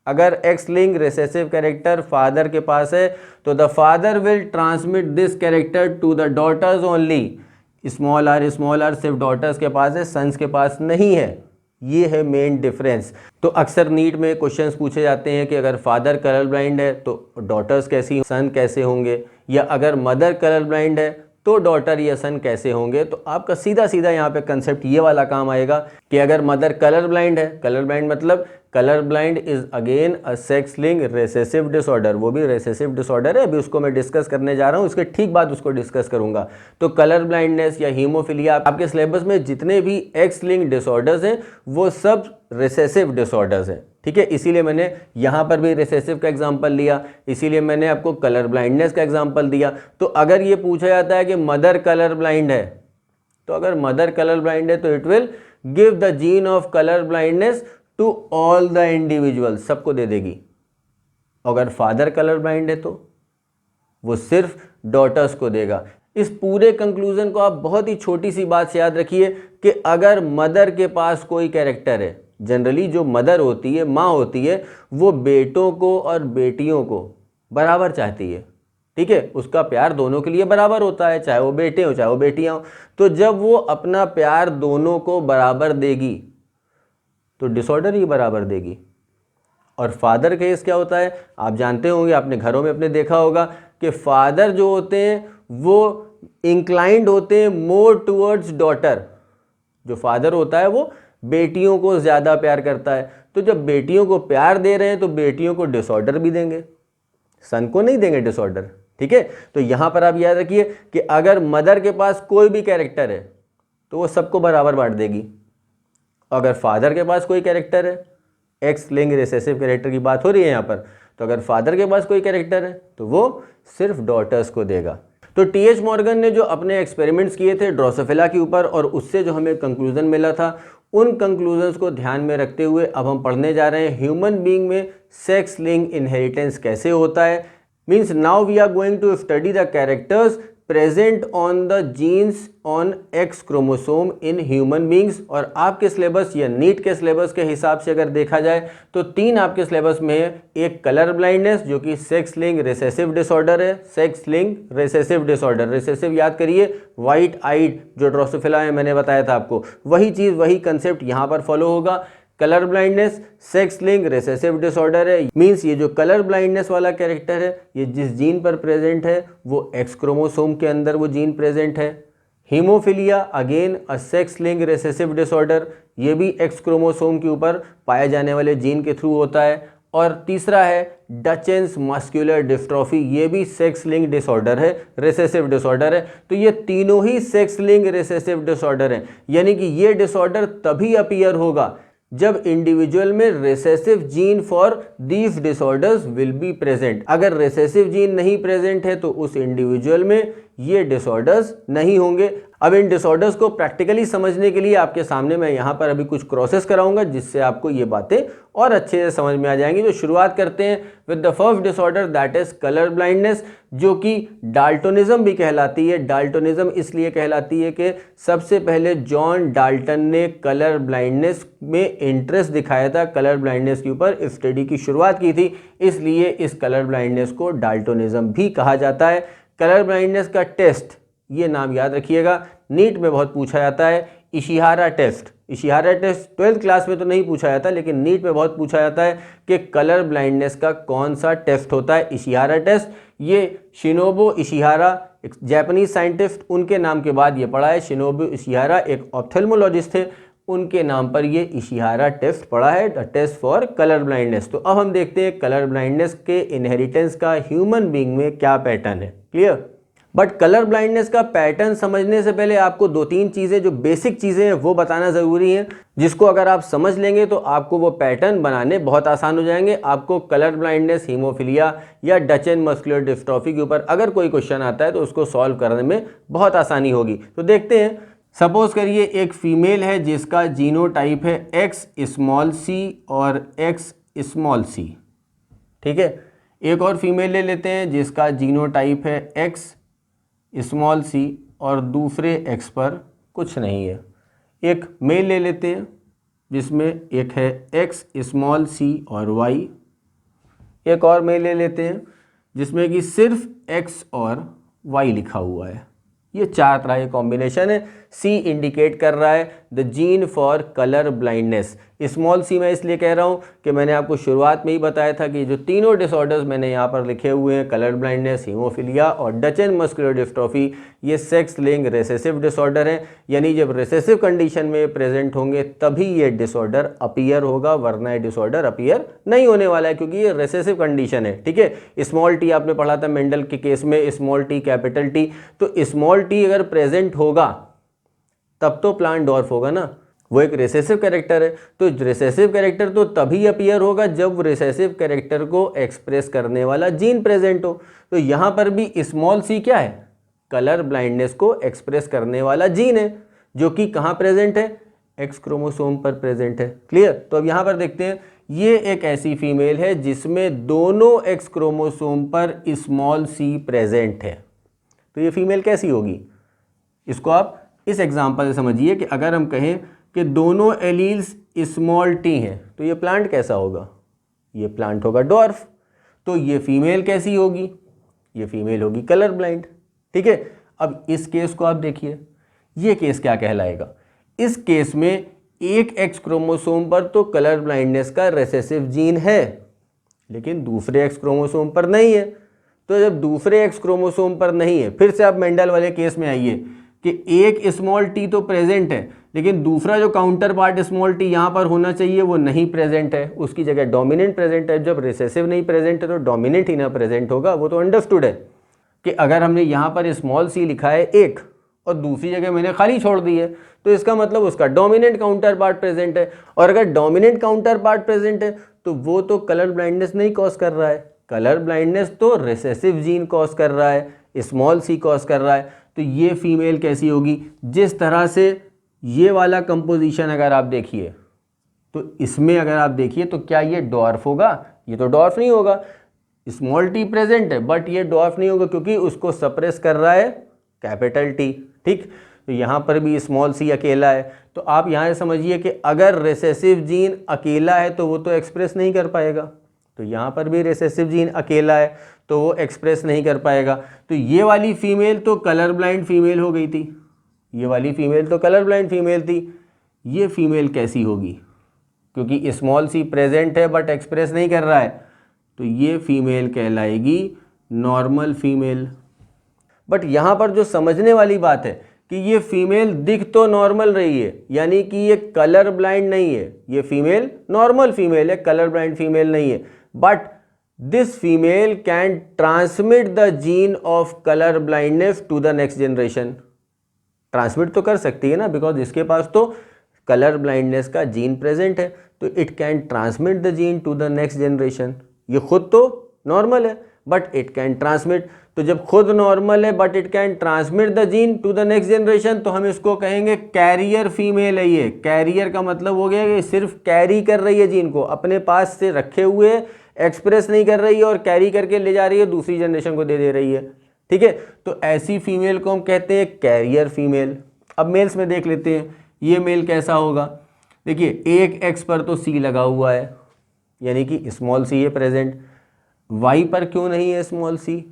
अगर X link recessive character father के पास है तो the father will transmit this character to the daughters only. Small R सिर्फ डॉटर्स के पास है, सन्स के पास नहीं है। ये है मेन डिफरेंस। तो अक्सर नीट में क्वेश्चंस पूछे जाते हैं कि अगर फादर कलर ब्लाइंड है तो डॉटर्स कैसी, सन कैसे होंगे, या अगर मदर कलर ब्लाइंड है तो डॉटर या सन कैसे होंगे। तो आपका सीधा सीधा यहाँ पे कंसेप्ट ये वाला काम आएगा कि अगर मदर कलर ब्लाइंड है, कलर ब्लाइंड मतलब colour blind is again a sex link recessive disorder, वो भी रिसेसिव डिसऑर्डर है, अभी उसको मैं डिस्कस करने जा रहा हूँ, उसके ठीक बाद उसको डिस्कस करूंगा। तो कलर ब्लाइंडनेस या हीमोफिलिया, आपके सिलेबस में जितने भी एक्स लिंक डिसऑर्डर्स हैं वो सब रिसेसिव डिसऑर्डर्स हैं, ठीक है। इसीलिए मैंने यहाँ पर भी रिसेसिव का एग्जांपल लिया, इसीलिए मैंने आपको कलर ब्लाइंडनेस का एग्जांपल दिया। तो अगर ये पूछा जाता है कि मदर कलर ब्लाइंड है, तो अगर मदर कलर ब्लाइंड है तो it will give the gene of colour blindness to all the individual, सबको दे देगी। अगर फादर कलर ब्लाइंड है तो वो सिर्फ डॉटर्स को देगा। इस पूरे कंक्लूजन को आप बहुत ही छोटी सी बात से याद रखिए कि अगर मदर के पास कोई कैरेक्टर है, जनरली जो मदर होती है, माँ होती है, वो बेटों को और बेटियों को बराबर चाहती है, ठीक है। उसका प्यार दोनों के लिए बराबर होता है, चाहे वो बेटे हो चाहे वो बेटियां हो। तो जब वो अपना प्यार दोनों को बराबर देगी तो डिसऑर्डर ही बराबर देगी। और फादर केस क्या होता है आप जानते होंगे, आपने घरों में अपने देखा होगा कि फादर जो होते हैं वो इंक्लाइंड होते हैं मोर टुवर्ड्स डॉटर। जो फादर होता है वो बेटियों को ज़्यादा प्यार करता है। तो जब बेटियों को प्यार दे रहे हैं तो बेटियों को डिसऑर्डर भी देंगे, सन को नहीं देंगे डिसऑर्डर, ठीक है। तो यहाँ पर आप याद रखिए कि अगर मदर के पास कोई भी कैरेक्टर है तो वो सबको बराबर बांट देगी। अगर फादर के पास कोई कैरेक्टर है, एक्स लिंक रिसेसिव कैरेक्टर की बात हो रही है यहाँ पर, तो अगर फादर के पास कोई कैरेक्टर है तो वो सिर्फ डॉटर्स को देगा। तो टी.एच. मॉर्गन ने जो अपने एक्सपेरिमेंट्स किए थे ड्रोसोफिला के ऊपर और उससे जो हमें कंक्लूजन मिला था, उन कंक्लूजन्स को ध्यान में रखते हुए अब हम पढ़ने जा रहे हैं ह्यूमन बीइंग में सेक्स लिंक इनहेरिटेंस कैसे होता है। Means now we are going to study the characters present on the genes on X chromosome in human beings. और आपके सिलेबस या नीट के सिलेबस के हिसाब से अगर देखा जाए तो 3 आपके सिलेबस में है। एक कलर ब्लाइंडनेस जो कि सेक्स लिंक रिसेसिव डिसऑर्डर है, sex link recessive disorder, recessive याद करिए वाइट आइड जो ड्रोसोफिला है मैंने बताया था आपको, वही चीज़ वही कंसेप्ट यहाँ पर फॉलो होगा। Colour blindness sex link recessive disorder है, मींस ये जो कलर ब्लाइंडनेस वाला कैरेक्टर है ये जिस जीन पर प्रेजेंट है वो एक्स क्रोमोसोम के अंदर वो जीन प्रेजेंट है। Haemophilia again a sex link recessive disorder, ये भी एक्स क्रोमोसोम के ऊपर पाए जाने वाले जीन के थ्रू होता है। और तीसरा है डचेंस मस्कुलर डिस्ट्रॉफी, ये भी सेक्स लिंक डिसऑर्डर है, रिसेसिव डिसऑर्डर है। तो ये तीनों ही सेक्स लिंक रिसेसिव डिसऑर्डर हैं, यानी कि ये डिसऑर्डर तभी अपीयर होगा जब इंडिविजुअल में recessive gene for these disorders will be present. अगर रिसेसिव जीन नहीं प्रेजेंट है तो उस इंडिविजुअल में ये डिसऑर्डर्स नहीं होंगे। अब इन डिसऑर्डर्स को प्रैक्टिकली समझने के लिए आपके सामने मैं यहाँ पर अभी कुछ क्रॉसेस कराऊंगा जिससे आपको ये बातें और अच्छे से समझ में आ जाएंगी। तो शुरुआत करते हैं with the first disorder that is colour blindness, जो कि डाल्टोनिज्म भी कहलाती है। डाल्टोनिज्म इसलिए कहलाती है कि सबसे पहले जॉन डाल्टन ने कलर ब्लाइंडनेस में इंटरेस्ट दिखाया था, कलर ब्लाइंडनेस के ऊपर स्टडी की शुरुआत की थी, इसलिए इस कलर ब्लाइंडनेस को डाल्टोनिज्म भी कहा जाता है। कलर ब्लाइंडनेस का टेस्ट, ये नाम याद रखिएगा, नीट में बहुत पूछा जाता है, Ishihara test. Ishihara test 12th class में तो नहीं पूछा जाता, लेकिन नीट में बहुत पूछा जाता है कि कलर ब्लाइंडनेस का कौन सा टेस्ट होता है। इशिहारा टेस्ट, ये शिनोबो इशिहारा, एक जापानीज साइंटिस्ट, उनके नाम के बाद ये पढ़ा है। शिनोबो इशिहारा एक ऑप्थेल्मोलॉजिस्ट थे, उनके नाम पर ये इशिहारा टेस्ट पड़ा है, the test for colour blindness. तो अब हम देखते हैं कलर ब्लाइंडनेस के इनहेरिटेंस का ह्यूमन बीइंग में क्या पैटर्न है। क्लियर? बट कलर ब्लाइंडनेस का पैटर्न समझने से पहले आपको 2-3 चीज़ें, जो बेसिक चीज़ें हैं, वो बताना ज़रूरी है, जिसको अगर आप समझ लेंगे तो आपको वो पैटर्न बनाने बहुत आसान हो जाएंगे। आपको कलर ब्लाइंडनेस, हीमोफिलिया या डचेन मस्कुलर डिस्ट्रॉफी के ऊपर अगर कोई क्वेश्चन आता है तो उसको सॉल्व करने में बहुत आसानी होगी। तो देखते हैं, सपोज करिए एक फीमेल है जिसका जीनोटाइप है XC और XC, ठीक है। एक और फीमेल ले लेते हैं जिसका जीनोटाइप है XC और दूसरे X पर कुछ नहीं है। एक मेल ले लेते हैं जिसमें एक है XC और Y। एक और मेल ले लेते हैं जिसमें कि सिर्फ X और Y लिखा हुआ है। ये 4 तरह के कॉम्बिनेशन है। C इंडिकेट कर रहा है the gene for colour blindness. C मैं इसलिए कह रहा हूँ कि मैंने आपको शुरुआत में ही बताया था कि जो तीनों डिसऑर्डर्स मैंने यहाँ पर लिखे हुए हैं, कलर ब्लाइंडनेस, हीमोफिलिया और डचेन मस्कुलर डिस्ट्रॉफी, ये सेक्स लिंक्ड रिसेसिव डिसऑर्डर हैं। यानी जब रिसेसिव कंडीशन में प्रेजेंट होंगे तभी ये डिसऑर्डर अपीयर होगा, वरना ये डिसऑर्डर अपीयर नहीं होने वाला है, क्योंकि ये रिसेसिव कंडीशन है। ठीक है, स्मॉल टी आपने पढ़ा था मेंडल के केस में, स्मॉल टी कैपिटल टी। तो स्मॉल टी अगर प्रेजेंट होगा तब तो प्लांट डॉर्फ होगा ना, वो एक रिसेसिव कैरेक्टर है। तो रिसेसिव कैरेक्टर तो तभी अपीयर होगा जब रिसेसिव कैरेक्टर को एक्सप्रेस करने वाला जीन प्रेजेंट हो। तो यहाँ पर भी स्मॉल सी क्या है? कलर ब्लाइंडनेस को एक्सप्रेस करने वाला जीन है, जो कि कहाँ प्रेजेंट है? एक्स क्रोमोसोम पर प्रेजेंट है। क्लियर? तो अब यहाँ पर देखते हैं, ये एक ऐसी फीमेल है जिसमें दोनों एक्स क्रोमोसोम पर स्मॉल सी प्रेजेंट है। तो ये फीमेल कैसी होगी? इसको आप इस एग्जाम्पल से समझिए कि अगर हम कहें कि दोनों एलील्स स्मॉल टी हैं तो ये प्लांट कैसा होगा? ये प्लांट होगा डॉर्फ। तो ये फीमेल कैसी होगी? ये फीमेल होगी कलर ब्लाइंड। ठीक है, अब इस केस को आप देखिए, ये केस क्या कहलाएगा? इस केस में एक एक्स क्रोमोसोम पर तो कलर ब्लाइंडनेस का रिसेसिव जीन है, लेकिन दूसरे एक्स क्रोमोसोम पर नहीं है। तो जब दूसरे एक्स क्रोमोसोम पर नहीं है, फिर से आप मेंडल वाले केस में आइए कि एक स्मॉल टी तो प्रेजेंट है, लेकिन दूसरा जो काउंटर पार्ट स्मॉल टी यहाँ पर होना चाहिए वो नहीं प्रेजेंट है, उसकी जगह डोमिनेंट प्रेजेंट है। जब रिसेसिव नहीं प्रेजेंट है तो डोमिनेंट ही ना प्रेजेंट होगा, वो तो अंडरस्टूड है कि अगर हमने यहाँ पर स्मॉल सी लिखा है एक और दूसरी जगह मैंने खाली छोड़ दी है तो इसका मतलब उसका डोमिनेंट काउंटर पार्ट प्रेजेंट है। और अगर डोमिनेंट काउंटर पार्ट प्रेजेंट है तो वो तो कलर ब्लाइंडनेस नहीं कॉज कर रहा है, कलर ब्लाइंडनेस तो रिसेसिव जीन कॉज कर रहा है, स्मॉल सी कॉज कर रहा है। तो ये फीमेल कैसी होगी? जिस तरह से ये वाला कंपोजिशन अगर आप देखिए तो इसमें अगर आप देखिए तो क्या ये डॉर्फ होगा? ये तो डॉर्फ नहीं होगा। स्मॉल टी प्रेजेंट है बट ये डॉर्फ नहीं होगा क्योंकि उसको सप्रेस कर रहा है कैपिटल टी। ठीक, तो यहाँ पर भी स्मॉल सी अकेला है। तो आप यहाँ से समझिए कि अगर रिसेसिव जीन अकेला है तो वो तो एक्सप्रेस नहीं कर पाएगा, तो यहाँ पर भी रिसेसिव जीन अकेला है तो वो एक्सप्रेस नहीं कर पाएगा। तो ये वाली फीमेल तो कलर ब्लाइंड फीमेल हो गई थी, ये वाली फीमेल तो कलर ब्लाइंड फीमेल थी। ये फीमेल कैसी होगी? क्योंकि स्मॉल सी प्रेजेंट है बट एक्सप्रेस नहीं कर रहा है, तो ये फीमेल कहलाएगी नॉर्मल फीमेल। बट यहाँ पर जो समझने वाली बात है कि ये फीमेल दिख तो नॉर्मल रही है, यानी कि ये कलर ब्लाइंड नहीं है, ये फीमेल नॉर्मल फीमेल है, कलर ब्लाइंड फीमेल नहीं है। But this female can transmit the gene of colour blindness to the next generation. Transmit तो कर सकती है ना, बिकॉज इसके पास तो कलर ब्लाइंडनेस का जीन प्रेजेंट है, तो it can transmit the gene to the next generation. ये खुद तो नॉर्मल है बट इट कैन ट्रांसमिट। तो जब खुद नॉर्मल है but it can transmit the gene to the next generation, तो हम इसको कहेंगे कैरियर फीमेल है। ये कैरियर का मतलब हो गया कि सिर्फ कैरी कर रही है जीन को, अपने पास से रखे हुए एक्सप्रेस नहीं कर रही है और कैरी करके ले जा रही है, दूसरी जनरेशन को दे रही है। ठीक है, तो ऐसी फीमेल को हम कहते हैं कैरियर फीमेल। अब मेल्स में देख लेते हैं ये मेल कैसा होगा। देखिए एक एक्स पर तो सी लगा हुआ है, यानी कि स्मॉल सी है प्रेजेंट। वाई पर क्यों नहीं है स्मॉल सी?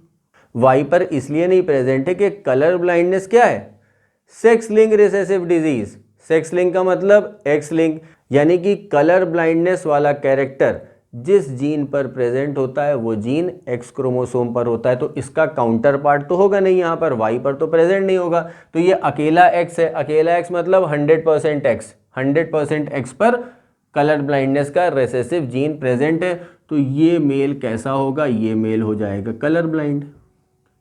वाई पर इसलिए नहीं प्रेजेंट है कि कलर ब्लाइंडनेस क्या है? Sex link recessive disease. Sex link का मतलब एक्स लिंक, यानी कि कलर ब्लाइंडनेस वाला कैरेक्टर जिस जीन पर प्रेजेंट होता है वो जीन एक्स क्रोमोसोम पर होता है, तो इसका काउंटर पार्ट तो होगा नहीं यहाँ पर, वाई पर तो प्रेजेंट नहीं होगा। तो ये अकेला एक्स है, अकेला एक्स मतलब 100% एक्स, 100% एक्स पर कलर ब्लाइंडनेस का रिसेसिव जीन प्रेजेंट है। तो ये मेल कैसा होगा? ये मेल हो जाएगा कलर ब्लाइंड।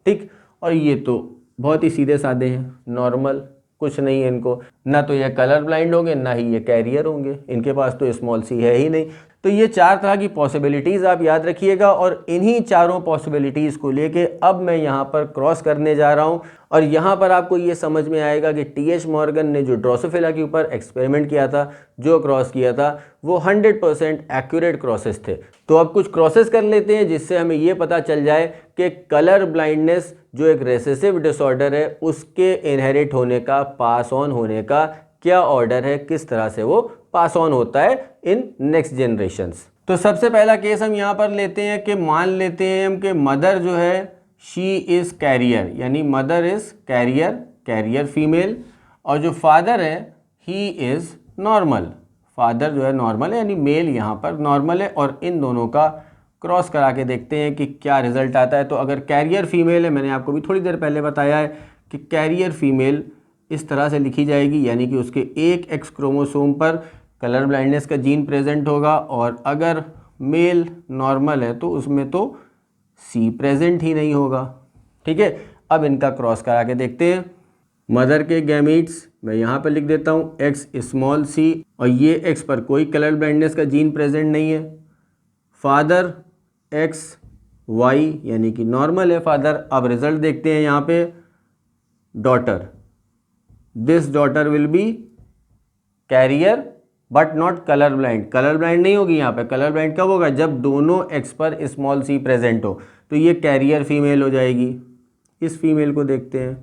ठीक, और ये तो बहुत ही सीधे साधे हैं, नॉर्मल, कुछ नहीं है इनको, ना तो ये कलर ब्लाइंड होंगे ना ही ये कैरियर होंगे, इनके पास तो स्मॉल सी है ही नहीं। तो ये चार तरह की पॉसिबिलिटीज़ आप याद रखिएगा, और इन्हीं चारों पॉसिबिलिटीज़ को लेके अब मैं यहाँ पर क्रॉस करने जा रहा हूँ। और यहाँ पर आपको ये समझ में आएगा कि टी.एच. मॉर्गन ने जो ड्रोसोफिला के ऊपर एक्सपेरिमेंट किया था, जो क्रॉस किया था, वो 100% एक्यूरेट क्रॉसेस थे। तो अब कुछ क्रॉसेस कर लेते हैं जिससे हमें ये पता चल जाए कि कलर ब्लाइंडनेस जो एक रेसेसिव डिसऑर्डर है उसके इनहेरिट होने का, पास ऑन होने का क्या ऑर्डर है, किस तरह से वो पास ऑन होता है इन नेक्स्ट जनरेशंस। तो सबसे पहला केस हम यहाँ पर लेते हैं कि मान लेते हैं हम कि मदर जो है शी इज़ कैरियर, यानी mother is carrier, carrier female, और जो फादर है ही इज़ नॉर्मल, फादर जो है नॉर्मल है, यानी मेल यहाँ पर नॉर्मल है। और इन दोनों का क्रॉस करा के देखते हैं कि क्या रिजल्ट आता है। तो अगर कैरियर फीमेल है, मैंने आपको भी थोड़ी देर पहले बताया है कि कैरियर फीमेल इस तरह से लिखी जाएगी, यानी कि उसके एक एक्स क्रोमोसोम पर कलर ब्लाइंडनेस का जीन प्रेजेंट होगा, और अगर मेल नॉर्मल है तो उसमें तो सी प्रेजेंट ही नहीं होगा। ठीक है, अब इनका क्रॉस करा के देखते हैं। मदर के गैमीट्स मैं यहाँ पर लिख देता हूँ एक्स स्मॉल सी, और ये एक्स पर कोई कलर ब्लाइंडनेस का जीन प्रेजेंट नहीं है। फादर एक्स वाई, यानी कि नॉर्मल है फादर। अब रिजल्ट देखते हैं यहाँ पे, daughter, this daughter will be carrier but not colour blind. Colour blind नहीं होगी यहाँ पे, कलर ब्लाइंड कब होगा? जब दोनों एक्स पर स्मॉल सी प्रेजेंट हो। तो ये कैरियर फीमेल हो जाएगी। इस फीमेल को देखते हैं,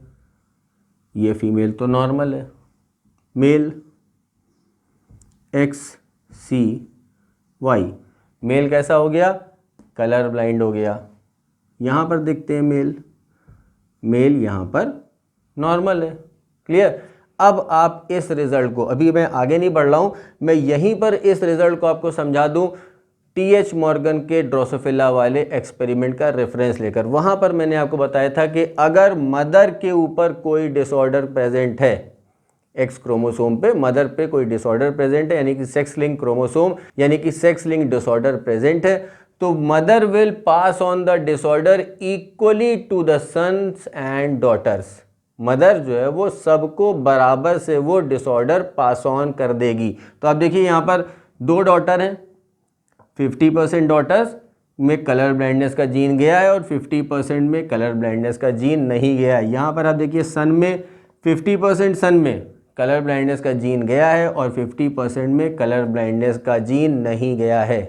ये फीमेल तो नॉर्मल है, mail x C Y, mail कैसा हो गया? कलर ब्लाइंड हो गया। यहाँ पर देखते हैं मेल, मेल यहाँ पर नॉर्मल है। क्लियर? अब आप इस रिजल्ट को, अभी मैं आगे नहीं बढ़ रहा हूँ, मैं यहीं पर इस रिजल्ट को आपको समझा दूँ टी.एच. मॉर्गन के ड्रोसोफिला वाले एक्सपेरिमेंट का रेफरेंस लेकर। वहाँ पर मैंने आपको बताया था कि अगर मदर के ऊपर कोई डिसऑर्डर प्रेजेंट है, एक्स क्रोमोसोम पे मदर पे कोई डिसऑर्डर प्रेजेंट है, यानी कि सेक्स लिंक क्रोमोसोम, यानी कि सेक्स लिंक डिसऑर्डर प्रेजेंट है, तो mother will pass on the disorder equally to the sons and daughters. Mother जो है वो सबको बराबर से वो डिसऑर्डर पास ऑन कर देगी। तो आप देखिए यहाँ पर दो डॉटर हैं, 50% डॉटर्स में कलर ब्लाइंडनेस का जीन गया है और 50% में कलर ब्लाइंडनेस का जीन नहीं गया है। यहाँ पर आप देखिए सन में 50% सन में कलर ब्लाइंडनेस का जीन गया है और 50% में कलर ब्लाइंडनेस का जीन नहीं गया है।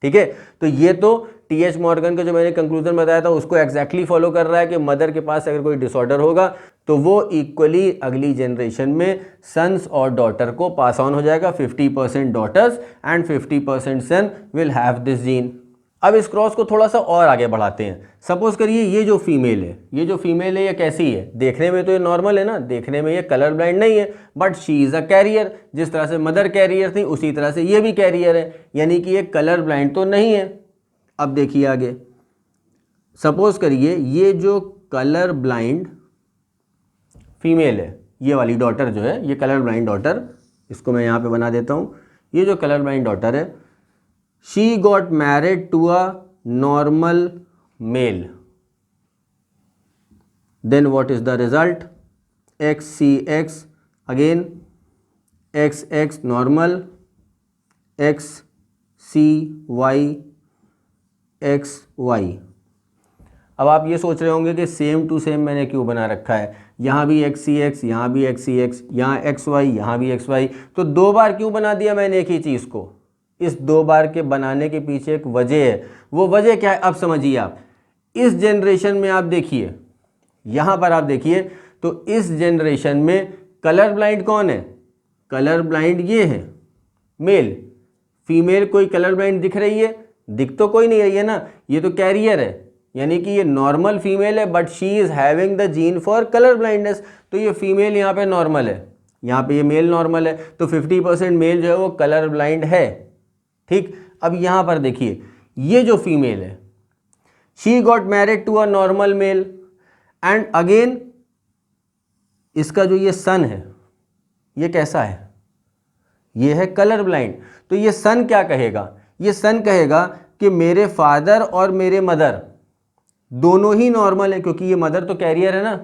ठीक है, तो ये तो टी.एच. मॉर्गन का जो मैंने कंक्लूजन बताया था उसको एग्जैक्टली फॉलो कर रहा है कि मदर के पास अगर कोई डिसऑर्डर होगा तो वो इक्वली अगली जनरेशन में सन्स और डॉटर को पास ऑन हो जाएगा। 50% daughters and 50% son will have this gene. अब इस क्रॉस को थोड़ा सा और आगे बढ़ाते हैं। सपोज करिए ये जो फीमेल है, ये कैसी है? देखने में तो ये नॉर्मल है ना, देखने में ये कलर ब्लाइंड नहीं है, but she is a carrier. जिस तरह से मदर कैरियर थी उसी तरह से ये भी कैरियर है, यानी कि ये कलर ब्लाइंड तो नहीं है। अब देखिए आगे, सपोज करिए ये जो कलर ब्लाइंड फीमेल है, ये वाली डॉटर जो है, ये कलर ब्लाइंड डॉटर, इसको मैं यहाँ पे बना देता हूँ। ये जो कलर ब्लाइंड डॉटर है, she got married to a normal male, then what is the result? X C X, again X X normal, X C Y, X Y. अब आप ये सोच रहे होंगे कि सेम टू सेम मैंने क्यों बना रखा है, यहाँ भी एक्स सी एक्स, यहाँ भी एक्स सी एक्स, यहाँ एक्स वाई, यहाँ भी एक्स वाई, तो 2 बार क्यों बना दिया मैंने एक ही चीज़ को। इस 2 बार के बनाने के पीछे एक वजह है। वो वजह क्या है अब समझिए आप। इस जनरेशन में आप देखिए, यहाँ पर आप देखिए, तो इस जनरेशन में कलर ब्लाइंड कौन है? कलर ब्लाइंड ये है मेल। फीमेल कोई कलर ब्लाइंड दिख रही है? दिख तो कोई नहीं रही है ना, ये तो कैरियर है, यानी कि ये नॉर्मल फीमेल है, but she is having the gene for colour blindness. तो ये फीमेल यहाँ पे नॉर्मल है, यहाँ पे ये मेल नॉर्मल है, तो 50% मेल जो है वो कलर ब्लाइंड है। ठीक, अब यहाँ पर देखिए, ये जो फीमेल है, she got married to a normal male, and again इसका जो ये सन है, ये कैसा है? ये है कलर ब्लाइंड। तो ये सन क्या कहेगा? ये सन कहेगा कि मेरे फादर और मेरे मदर दोनों ही नॉर्मल है, क्योंकि ये मदर तो कैरियर है ना,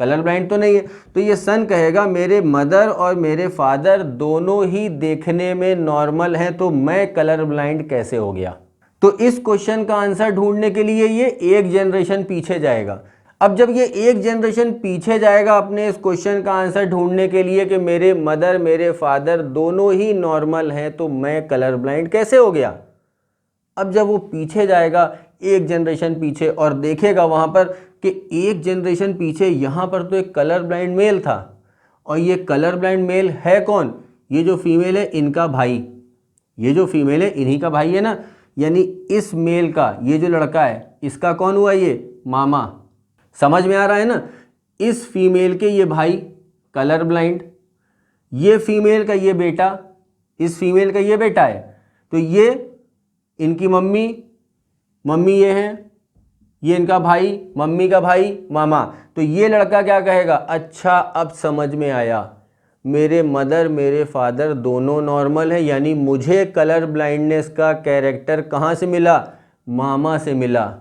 कलर ब्लाइंड तो नहीं है। तो ये सन कहेगा मेरे मदर और मेरे फादर दोनों ही देखने में नॉर्मल हैं, तो मैं कलर ब्लाइंड कैसे हो गया? तो इस क्वेश्चन का आंसर ढूंढने के लिए ये एक जनरेशन पीछे जाएगा। अब जब ये एक जनरेशन पीछे जाएगा अपने इस क्वेश्चन का आंसर ढूंढने के लिए कि मेरे मदर मेरे फादर दोनों ही नॉर्मल हैं, तो मैं कलर ब्लाइंड कैसे हो गया? अब जब वो पीछे जाएगा एक जनरेशन पीछे और देखेगा वहाँ पर कि एक जनरेशन पीछे यहाँ पर तो एक कलर ब्लाइंड मेल था, और ये कलर ब्लाइंड मेल है कौन? ये जो फीमेल है इनका भाई, ये जो फीमेल है इन्हीं का भाई है ना, यानी इस मेल का ये जो लड़का है इसका कौन हुआ? ये मामा। समझ में आ रहा है ना? इस फीमेल के ये भाई कलर ब्लाइंड, ये फीमेल का ये बेटा, इस फीमेल का ये बेटा है, तो ये इनकी मम्मी, मम्मी ये हैं, ये इनका भाई, मम्मी का भाई मामा। तो ये लड़का क्या कहेगा? अच्छा अब समझ में आया, मेरे मदर मेरे फादर दोनों नॉर्मल हैं, यानी मुझे कलर ब्लाइंडनेस का कैरेक्टर कहाँ से मिला? मामा से मिला।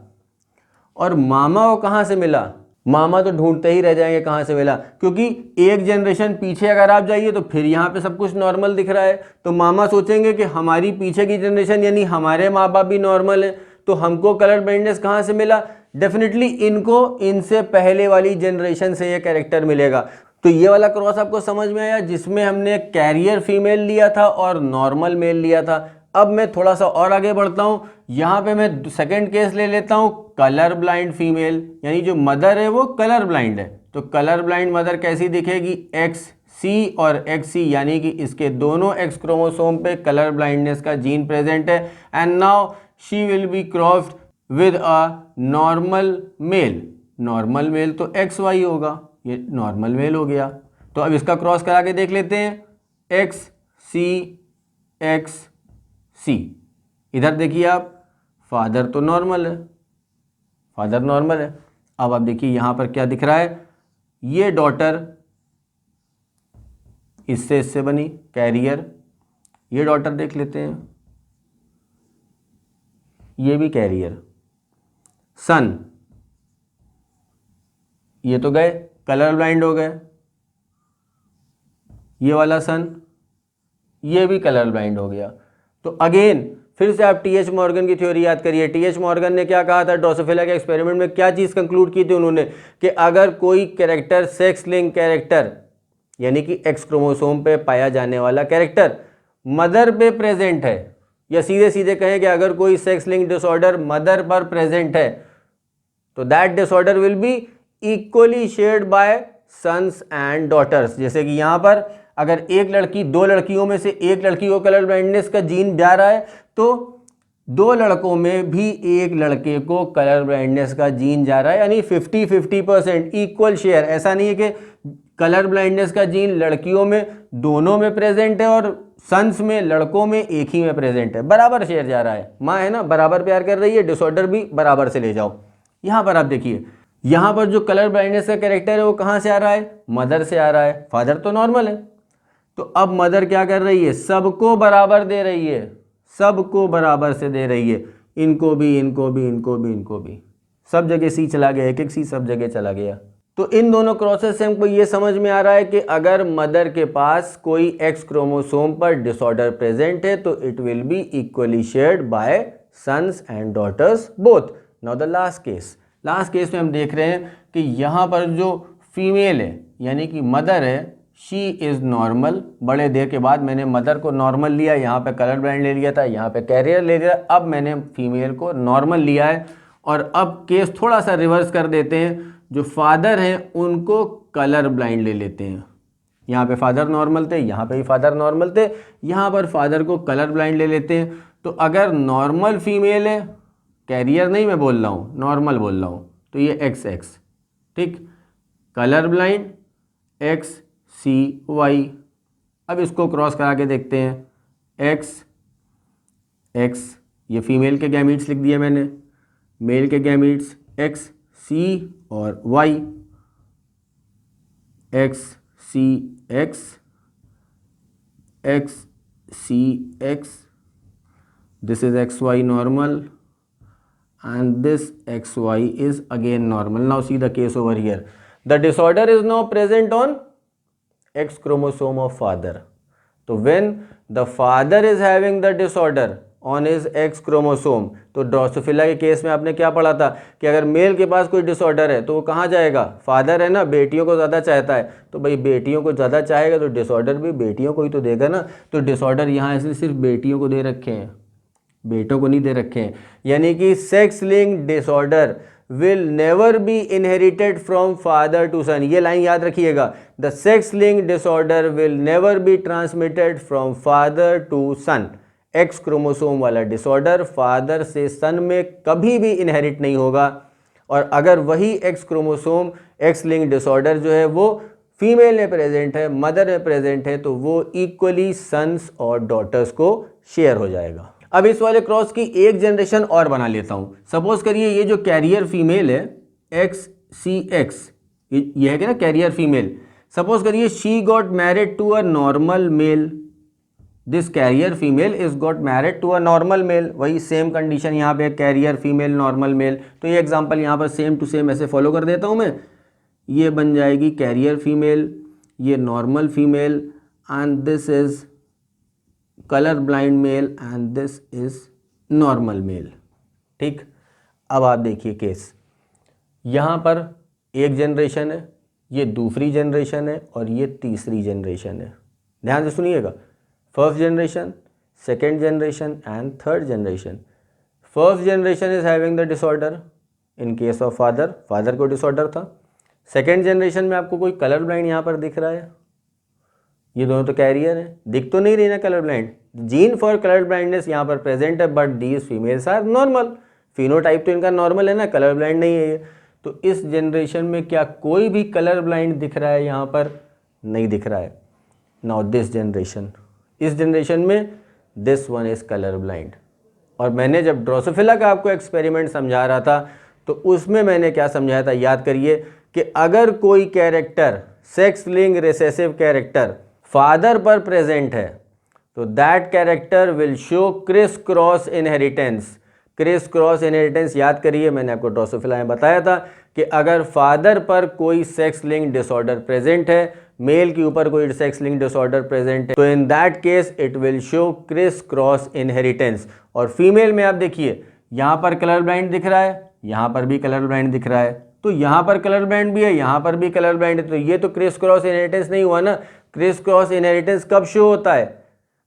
और मामा को कहाँ से मिला? मामा तो ढूंढते ही रह जाएंगे कहाँ से मिला, क्योंकि एक जनरेशन पीछे अगर आप जाइए तो फिर यहाँ पे सब कुछ नॉर्मल दिख रहा है, तो मामा सोचेंगे कि हमारी पीछे की जनरेशन यानी हमारे माँ बाप भी नॉर्मल है, तो हमको कलर ब्लाइंडनेस कहाँ से मिला? डेफिनेटली इनको इनसे पहले वाली जनरेशन से ये कैरेक्टर मिलेगा। तो ये वाला क्रॉस आपको समझ में आया, जिसमें हमने कैरियर फीमेल लिया था और नॉर्मल मेल लिया था। अब मैं थोड़ा सा और आगे बढ़ता हूँ, यहाँ पे मैं सेकंड केस ले लेता हूँ, कलर ब्लाइंड फीमेल, यानी जो मदर है वो कलर ब्लाइंड है। तो कलर ब्लाइंड मदर कैसी दिखेगी? एक्स सी और एक्स सी, यानी कि इसके दोनों एक्स क्रोमोसोम पे कलर ब्लाइंडनेस का जीन प्रेजेंट है, and now she will be crossed with a normal male. Normal male तो एक्स वाई होगा, ये नॉर्मल मेल हो गया। तो अब इसका क्रॉस करा के देख लेते हैं, एक्स सी। इधर देखिए आप, फादर तो नॉर्मल है, फादर नॉर्मल है। अब आप देखिए यहाँ पर क्या दिख रहा है, ये डॉटर इससे बनी कैरियर, ये डॉटर देख लेते हैं, ये भी कैरियर। सन, ये तो गए कलर ब्लाइंड हो गए, ये वाला सन, ये भी कलर ब्लाइंड हो गया। तो अगेन फिर से आप टी.एच. मॉर्गन की थ्योरी याद करिए। टी.एच. मॉर्गन ने क्या कहा था? ड्रोसोफिला के एक्सपेरिमेंट में क्या चीज़ कंक्लूड की थी उन्होंने? कि अगर कोई कैरेक्टर सेक्स लिंक कैरेक्टर, यानी कि एक्स क्रोमोसोम पे पाया जाने वाला कैरेक्टर मदर पे प्रेजेंट है, या सीधे सीधे कहें कि अगर कोई सेक्स लिंक डिसऑर्डर मदर पर प्रेजेंट है, तो that disorder will be equally shared by sons and daughters. जैसे कि यहाँ पर अगर एक लड़की, 2 लड़कियों में से एक लड़की को कलर ब्लाइंडनेस का जीन जा रहा है, तो 2 लड़कों में भी एक लड़के को कलर ब्लाइंडनेस का जीन जा रहा है, यानी 50-50% इक्वल शेयर। ऐसा नहीं है कि कलर ब्लाइंडनेस का जीन लड़कियों में दोनों में प्रेजेंट है और सन्स में लड़कों में एक ही में प्रेजेंट है, बराबर शेयर जा रहा है। माँ है ना, बराबर प्यार कर रही है, डिसऑर्डर भी बराबर से ले जाओ। यहाँ पर आप देखिए, यहाँ पर जो कलर ब्लाइंडनेस का कैरेक्टर है वो कहाँ से आ रहा है? मदर से आ रहा है, फादर तो नॉर्मल है। तो अब मदर क्या कर रही है? सबको बराबर दे रही है, सबको बराबर से दे रही है, इनको भी, इनको भी, इनको भी, इनको भी, सब जगह सी चला गया, एक एक सी सब जगह चला गया। तो इन दोनों क्रॉसेस से हमको ये समझ में आ रहा है कि अगर मदर के पास कोई एक्स क्रोमोसोम पर डिसऑर्डर प्रेजेंट है तो it will be equally shared by sons and daughters both. Now the last case, last case में हम देख रहे हैं कि यहाँ पर जो फीमेल है यानी कि मदर है, शी इज़ नॉर्मल। बड़े देर के बाद मैंने मदर को नॉर्मल लिया, यहाँ पे कलर ब्लाइंड ले लिया था, यहाँ पे कैरियर ले लिया, अब मैंने फीमेल को नॉर्मल लिया है। और अब केस थोड़ा सा रिवर्स कर देते हैं, जो फादर हैं उनको कलर ब्लाइंड ले लेते हैं। यहाँ पे फादर नॉर्मल थे, यहाँ पे भी फादर नॉर्मल थे, यहाँ पर फादर को कलर ब्लाइंड ले लेते हैं। तो अगर नॉर्मल फीमेल है, कैरियर नहीं मैं बोल रहा हूँ, नॉर्मल बोल रहा हूँ, तो ये XX, ठीक, कलर ब्लाइंड XCY। अब इसको क्रॉस करा के देखते हैं, XX, ये फीमेल के गैमीट्स लिख दिए मैंने, मेल के गैमीट्स XC और Y, XCX, XCX, this is XY normal and this XY is again normal. Now see the case over here. The disorder is now present on X chromosome of father. So when the father is having the disorder on is X chromosome, तो Drosophila के case में आपने क्या पढ़ा था कि अगर mail के पास कोई डिसऑर्डर है तो वो कहाँ जाएगा, फादर है ना, बेटियों को ज़्यादा चाहता है, तो भाई बेटियों को ज़्यादा चाहेगा तो डिसऑर्डर भी बेटियों को ही तो देगा ना। तो डिसऑर्डर यहाँ इसलिए सिर्फ बेटियों को दे रखे हैं, बेटों को नहीं दे रखे हैं। यानी कि sex linked disorder will never be inherited from father to son. ये लाइन याद रखिएगा, the sex linked disorder will never be transmitted from father to son. X chromosome वाला डिसऑर्डर फादर से सन में कभी भी इनहेरिट नहीं होगा, और अगर वही x chromosome x link disorder जो है वो फीमेल में प्रेजेंट है, मदर में प्रेजेंट है, तो वो इक्वली सन्स और डॉटर्स को शेयर हो जाएगा। अब इस वाले क्रॉस की एक जनरेशन और बना लेता हूँ। सपोज करिए ये जो कैरियर फीमेल है XCX, ये है कि ना कैरियर फीमेल, सपोज करिए she got married to a normal male, this carrier female is got married to a normal male. वही सेम कंडीशन यहाँ पे कैरियर फीमेल नॉर्मल मेल, तो ये एग्जांपल यहाँ पर सेम टू सेम ऐसे फॉलो कर देता हूँ मैं। ये बन जाएगी कैरियर फीमेल, ये normal female, and this is colour blind male and this is normal male. ठीक, अब आप देखिए केस, यहाँ पर एक जनरेशन है, ये दूसरी जनरेशन है और ये तीसरी जनरेशन है। ध्यान से सुनिएगा, first generation, second generation and third generation. First generation is having the disorder in case of father, father को डिसऑर्डर था। सेकेंड जनरेशन में आपको कोई कलर ब्लाइंड यहाँ पर दिख रहा है, ये दोनों तो कैरियर है, दिख तो नहीं रही ना colour blind, gene for colour blindness यहाँ पर प्रेजेंट है, but these females are normal, phenotype तो इनका नॉर्मल है ना, कलर ब्लाइंड नहीं है ये। तो इस जनरेशन में क्या कोई भी कलर ब्लाइंड दिख रहा है, यहाँ पर नहीं दिख रहा है। नाउ दिस जनरेशन, इस जनरेशन में this one is colour blind. और मैंने जब ड्रोसोफिला का आपको एक्सपेरिमेंट समझा रहा था तो उसमें मैंने क्या समझाया था, याद करिए, कि अगर कोई character sex link recessive character father पर प्रेजेंट है तो that character will show criss cross inheritance. Criss cross inheritance याद करिए, मैंने आपको ड्रोसोफिला में बताया था कि अगर फादर पर कोई सेक्स लिंक डिसऑर्डर प्रेजेंट है, मेल के ऊपर कोई सेक्स लिंक डिसऑर्डर प्रेजेंट है, तो in that case it will show criss cross inheritance. और फीमेल में आप देखिए, यहाँ पर कलर ब्लाइंड दिख रहा है, यहाँ पर भी कलर ब्लाइंड दिख रहा है, तो यहाँ पर कलर ब्लाइंड भी है, यहाँ पर भी कलर ब्लाइंड है, तो ये तो क्रिस क्रॉस इनहेरिटेंस नहीं हुआ ना। क्रिस क्रॉस इनहेरिटेंस कब शो होता है?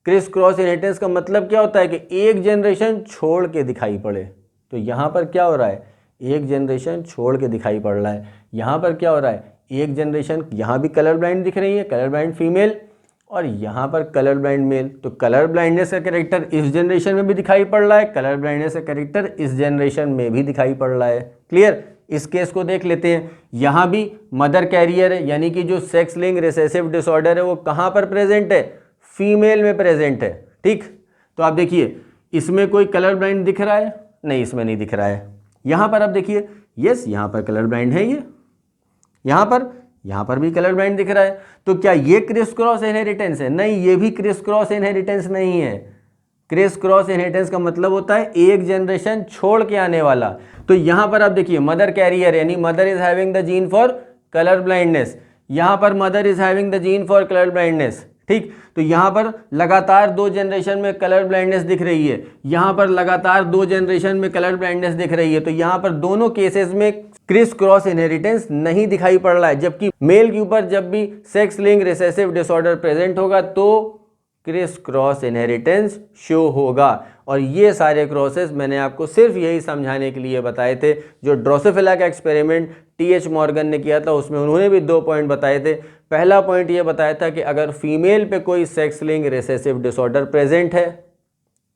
क्रिस क्रॉस इनहेरिटेंस का मतलब क्या होता है कि एक जनरेशन छोड़ के दिखाई पड़े। तो यहाँ पर क्या हो रहा है, एक जनरेशन छोड़ के दिखाई पड़ रहा है। यहाँ पर क्या हो रहा है, एक जनरेशन, यहाँ भी कलर ब्लाइंड दिख रही है, कलर ब्लाइंड फीमेल, और यहाँ पर कलर ब्लाइंड मेल। तो कलर ब्लाइंडनेस का कैरेक्टर इस जनरेशन में भी दिखाई पड़ रहा है, कलर ब्लाइंडनेस का कैरेक्टर इस जनरेशन में भी दिखाई पड़ रहा है। क्लियर? इस केस को देख लेते हैं। यहाँ भी मदर कैरियर है, यानी कि जो सेक्स लिंक रिसेसिव डिसऑर्डर है वो कहाँ पर प्रेजेंट है, फीमेल में प्रेजेंट है। ठीक, तो आप देखिए इसमें कोई कलर ब्लाइंड दिख रहा है? नहीं, इसमें नहीं दिख रहा है। यहाँ पर आप देखिए, यस यहाँ पर कलर ब्लाइंड है, ये यहाँ पर भी कलर ब्लाइंड दिख रहा है। तो क्या ये क्रिस क्रॉस इनहेरिटेंस है? नहीं, ये भी क्रिस क्रॉस इनहेरिटेंस नहीं है। क्रिस क्रॉस इनहेरिटेंस का मतलब होता है एक जनरेशन छोड़ के आने वाला। तो यहाँ पर आप देखिए मदर कैरियर, यानी mother is having the gene for colour blindness, यहाँ पर mother is having the gene for colour blindness. ठीक, तो यहाँ पर लगातार 2 जनरेशन में कलर ब्लाइंडनेस दिख रही है, यहाँ पर लगातार 2 जनरेशन में कलर ब्लाइंडनेस दिख रही है, तो यहाँ पर दोनों केसेस में क्रिस क्रॉस इनहेरिटेंस नहीं दिखाई पड़ रहा है। जबकि मेल के ऊपर जब भी sex link recessive disorder present होगा तो क्रिस क्रॉस इनहेरिटेंस शो होगा। और ये सारे क्रॉसेस मैंने आपको सिर्फ यही समझाने के लिए बताए थे। जो ड्रोसोफिला का एक्सपेरिमेंट टी.एच. मॉर्गन ने किया था उसमें उन्होंने भी 2 पॉइंट बताए थे। पहला पॉइंट ये बताया था कि अगर फीमेल पे कोई sex link recessive disorder present है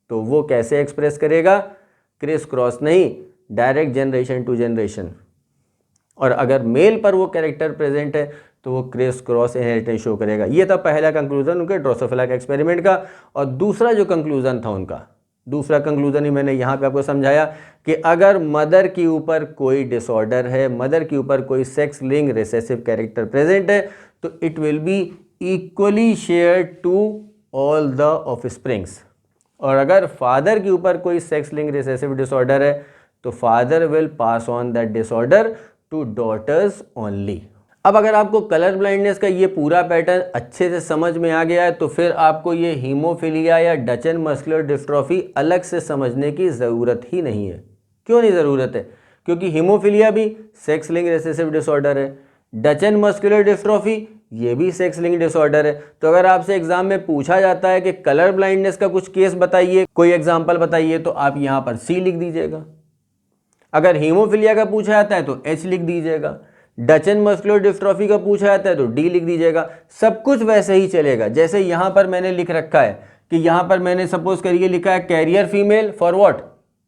तो वो कैसे एक्सप्रेस करेगा, क्रिस क्रॉस नहीं, डायरेक्ट जनरेशन टू जनरेशन। और अगर मेल पर वो कैरेक्टर प्रेजेंट है तो वो क्रिस क्रॉस इनहेरिटेंस शो करेगा। ये था पहला कंक्लूजन उनके ड्रोसोफिला के एक्सपेरिमेंट का। और दूसरा जो कंक्लूजन था उनका, दूसरा कंक्लूजन ही मैंने यहाँ पे आपको समझाया कि अगर मदर के ऊपर कोई डिसऑर्डर है, मदर के ऊपर कोई sex link recessive character present है तो it will be equally shared to all the offsprings. और अगर फादर के ऊपर कोई सेक्स लिंक रिसेसिव डिसऑर्डर है तो father will pass on that disorder two daughters only. अब अगर आपको कलर ब्लाइंडनेस का ये पूरा पैटर्न अच्छे से समझ में आ गया है तो फिर आपको ये हीमोफिलिया या डचन मस्कुलर डिस्ट्रॉफी अलग से समझने की ज़रूरत ही नहीं है। क्यों नहीं ज़रूरत है? क्योंकि हीमोफिलिया भी सेक्स लिंक रिसेसिव डिसऑर्डर है, डचन मस्कुलर डिस्ट्रॉफी ये भी सेक्स लिंक डिसऑर्डर है। तो अगर आपसे एग्जाम में पूछा जाता है कि कलर ब्लाइंडनेस का कुछ केस बताइए, कोई एग्जाम्पल बताइए, तो आप यहाँ पर सी लिख दीजिएगा। अगर हीमोफिलिया का पूछा जाता है तो एच लिख दीजिएगा, डचन मस्कुलर डिस्ट्रॉफी का पूछा जाता है तो डी लिख दीजिएगा। सब कुछ वैसे ही चलेगा जैसे यहाँ पर मैंने लिख रखा है कि यहाँ पर मैंने सपोज करिए लिखा है carrier female for what,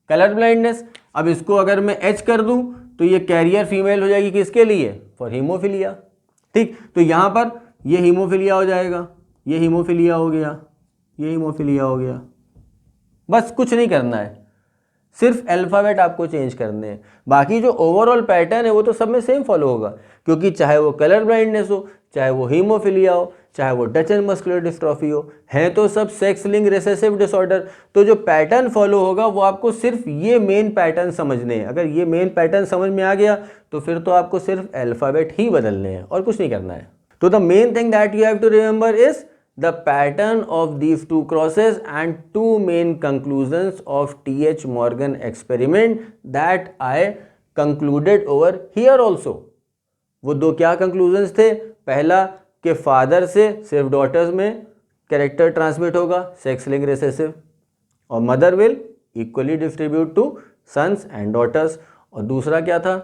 colour blindness. अब इसको अगर मैं एच कर दूं तो ये कैरियर फीमेल हो जाएगी किसके लिए, फॉर हीमोफिलिया। ठीक, तो यहाँ पर ये हीमोफिलिया हो जाएगा, ये हीमोफिलिया हो गया, ये हीमोफिलिया हो गया। बस कुछ नहीं करना है, सिर्फ अल्फ़ाबेट आपको चेंज करने हैं। बाकी जो ओवरऑल पैटर्न है वो तो सब में सेम फॉलो होगा, क्योंकि चाहे वो कलर ब्लाइंडनेस हो, चाहे वो हीमोफिलिया हो, चाहे वो डचन मस्कुलर डिस्ट्रॉफी हो, हैं तो सब सेक्स लिंक रिसेसिव डिसऑर्डर। तो जो पैटर्न फॉलो होगा वो आपको सिर्फ ये मेन पैटर्न समझने हैं। अगर ये मेन पैटर्न समझ में आ गया तो फिर तो आपको सिर्फ अल्फ़ाबेट ही बदलने हैं और कुछ नहीं करना है। तो the main thing that you have to remember is the pattern of these two crosses and two main conclusions of T.H. Morgan experiment that I concluded over here also। वो 2 क्या conclusions थे? पहला कि फादर से सिर्फ daughters में character transmit होगा sex link recessive, और mother will equally distribute to sons and daughters. और दूसरा क्या था?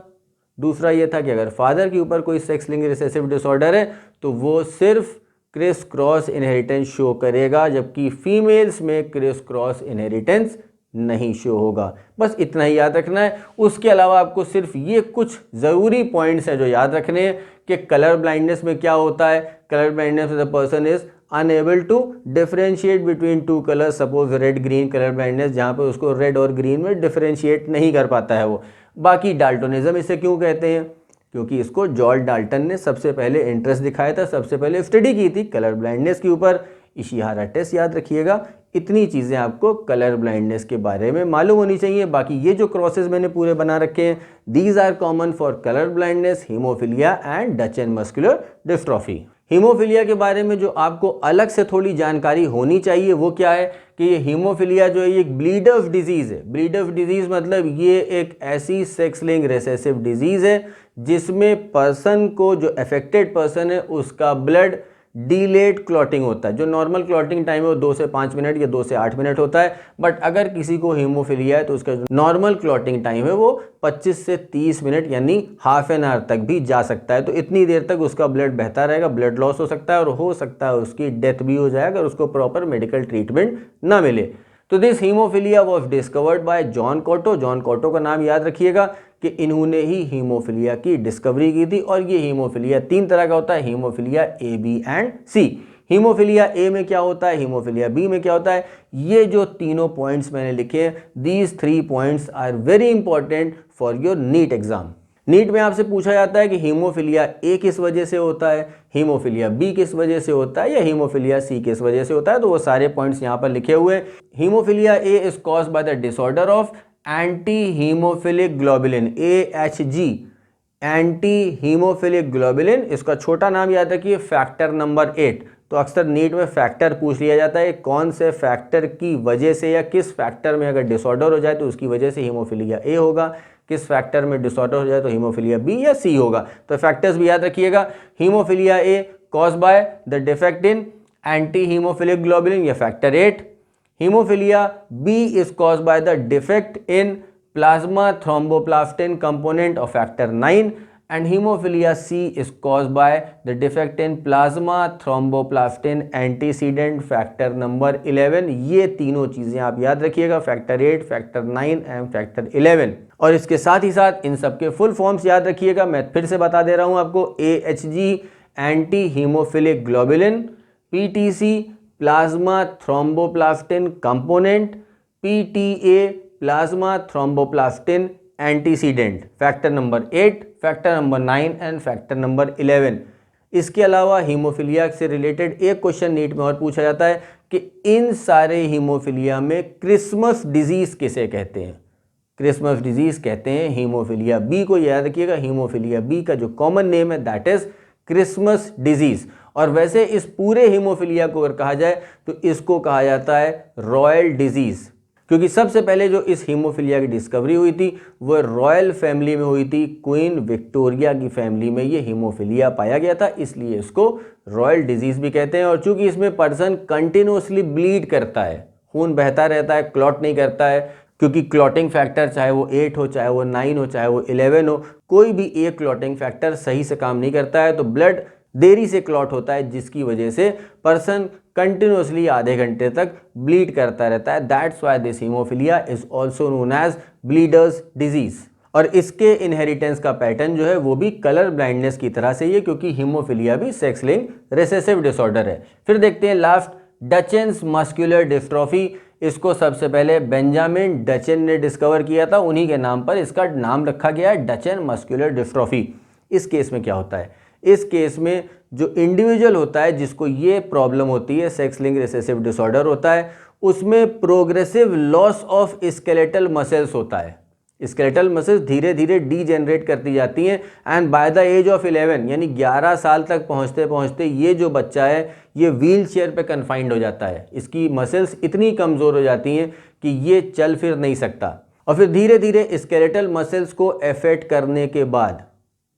दूसरा ये था कि अगर फादर के ऊपर कोई सेक्स लिंक रिसेसिव डिसऑर्डर है तो वो सिर्फ क्रिस क्रॉस इनहेरिटेंस शो करेगा, जबकि फीमेल्स में क्रिस क्रॉस इनहेरिटेंस नहीं शो होगा। बस इतना ही याद रखना है। उसके अलावा आपको सिर्फ ये कुछ ज़रूरी पॉइंट्स हैं जो याद रखने हैं कि कलर ब्लाइंडनेस में क्या होता है। Colour blindness the person is unable to differentiate between 2 colours, suppose red green colour blindness, जहाँ पे उसको रेड और ग्रीन में डिफरेंशिएट नहीं कर पाता है वो। बाकी डाल्टोनिज्म इसे क्यों कहते हैं? क्योंकि इसको जॉर्ज डाल्टन ने सबसे पहले इंटरेस्ट दिखाया था, सबसे पहले स्टडी की थी कलर ब्लाइंडनेस के ऊपर। इशिहारा टेस्ट याद रखिएगा। इतनी चीज़ें आपको कलर ब्लाइंडनेस के बारे में मालूम होनी चाहिए। बाकी ये जो क्रॉसेस मैंने पूरे बना रखे हैं, these are common for colour blindness, haemophilia and Duchenne muscular dystrophy. Haemophilia के बारे में जो आपको अलग से थोड़ी जानकारी होनी चाहिए वो क्या है कि ये हीमोफिलिया जो है ये एक ब्लीड ऑफ डिजीज़ है। ब्लीड ऑफ डिजीज़ मतलब ये एक ऐसी सेक्स लिंक रिसेसिव डिजीज़ है जिसमें पर्सन को, जो अफेक्टेड पर्सन है, उसका ब्लड डिलेड क्लॉटिंग होता है। जो नॉर्मल क्लॉटिंग टाइम है वो 2 से 5 मिनट या 2 से 8 मिनट होता है, बट अगर किसी को हीमोफिलिया है तो उसका जो नॉर्मल क्लॉटिंग टाइम है वो 25 से 30 मिनट यानी हाफ एन आवर तक भी जा सकता है। तो इतनी देर तक उसका ब्लड बहता रहेगा, ब्लड लॉस हो सकता है और हो सकता है उसकी डेथ भी हो जाए अगर उसको प्रॉपर मेडिकल ट्रीटमेंट ना मिले। तो this haemophilia was discovered by John Cotto. John Cotto का नाम याद रखिएगा कि इन्होंने ही हीमोफिलिया की डिस्कवरी की थी। और ये हीमोफिलिया 3 तरह का होता है, haemophilia A, B and C. Haemophilia A में क्या होता है, हीमोफिलिया बी में क्या होता है, ये जो तीनों पॉइंट्स मैंने लिखे हैं, these 3 points are very important for your NEET exam. NEET में आपसे पूछा जाता है कि हीमोफिलिया ए किस वजह से होता है, हीमोफिलिया बी किस वजह से होता है, या हीमोफिलिया सी किस वजह से होता है। तो वो सारे पॉइंट्स यहाँ पर लिखे हुए हैं। Haemophilia A is caused by the disorder of anti haemophilic globulin AHG। Anti haemophilic globulin, इसका छोटा नाम याद रखिए फैक्टर नंबर 8। तो अक्सर नीट में फैक्टर पूछ लिया जाता है, कौन से फैक्टर की वजह से या किस फैक्टर में अगर डिसऑर्डर हो जाए तो उसकी वजह से हीमोफिलिया ए होगा, किस फैक्टर में डिसऑर्डर हो जाए तो हीमोफिलिया बी या सी होगा। तो फैक्टर्स भी याद रखिएगा, haemophilia A cause by the defect in anti haemophilic globulin या factor 8, haemophilia B is cause by the defect in plasma thromboplastin component of factor 9 and hemophilia C is caused by the defect in plasma thromboplastin antecedent factor number 11। ये तीनों चीजें आप याद रखिएगा, factor 8, factor 9 and factor 11। और इसके साथ ही साथ इन सबके फुल फॉर्म्स याद रखिएगा, मैं फिर से बता दे रहा हूं आपको, AHG anti haemophilic globulin, PTC plasma thromboplastin component, PTA plasma thromboplastin antecedent, factor number 8, factor number 9 and factor number 11। इसके अलावा हीमोफिलिया से रिलेटेड एक क्वेश्चन नीट में और पूछा जाता है कि इन सारे हीमोफिलिया में क्रिसमस डिजीज किसे कहते हैं? क्रिसमस डिजीज कहते हैं हीमोफिलिया बी को, याद रखिएगा हीमोफिलिया बी का जो कॉमन नेम है दैट इज क्रिसमस डिजीज। और वैसे इस पूरे हीमोफिलिया को अगर कहा जाए तो इसको कहा जाता है रॉयल डिजीज, क्योंकि सबसे पहले जो इस हीमोफिलिया की डिस्कवरी हुई थी वो रॉयल फैमिली में हुई थी, क्वीन विक्टोरिया की फैमिली में ये हीमोफिलिया पाया गया था, इसलिए इसको रॉयल डिजीज भी कहते हैं। और चूंकि इसमें पर्सन कंटिन्यूसली ब्लीड करता है, खून बहता रहता है, क्लॉट नहीं करता है, क्योंकि क्लॉटिंग फैक्टर चाहे वो 8 हो, चाहे वो 9 हो, चाहे वो 11 हो, कोई भी एक क्लॉटिंग फैक्टर सही से काम नहीं करता है, तो ब्लड देरी से क्लॉट होता है, जिसकी वजह से पर्सन कंटिन्यूसली आधे घंटे तक ब्लीड करता रहता है। That's why this haemophilia is also known as bleeders disease. और इसके इनहेरिटेंस का पैटर्न जो है वो भी कलर ब्लाइंडनेस की तरह से ही है, क्योंकि हीमोफिलिया भी सेक्स लिंक्ड रिसेसिव डिसऑर्डर है। फिर देखते हैं लास्ट, डचेन्स मस्कुलर डिस्ट्रॉफी। इसको सबसे पहले बेंजामिन डचेन ने डिस्कवर किया था, उन्हीं के नाम पर इसका नाम रखा गया है डचेन मस्कुलर डिस्ट्रॉफी। इस केस में क्या होता है, इस केस में जो इंडिविजुअल होता है जिसको ये प्रॉब्लम होती है, सेक्स लिंक रिसेसिव डिसऑर्डर होता है, उसमें progressive loss of skeletal muscles होता है। स्केलेटल मसल्स धीरे धीरे डीजेनरेट करती जाती हैं and by the age of 11 यानी 11 साल तक पहुंचते पहुंचते ये जो बच्चा है ये व्हील चेयर पर कन्फाइंड हो जाता है। इसकी मसल्स इतनी कमज़ोर हो जाती हैं कि ये चल फिर नहीं सकता। और फिर धीरे धीरे स्केलेटल मसल्स को अफेक्ट करने के बाद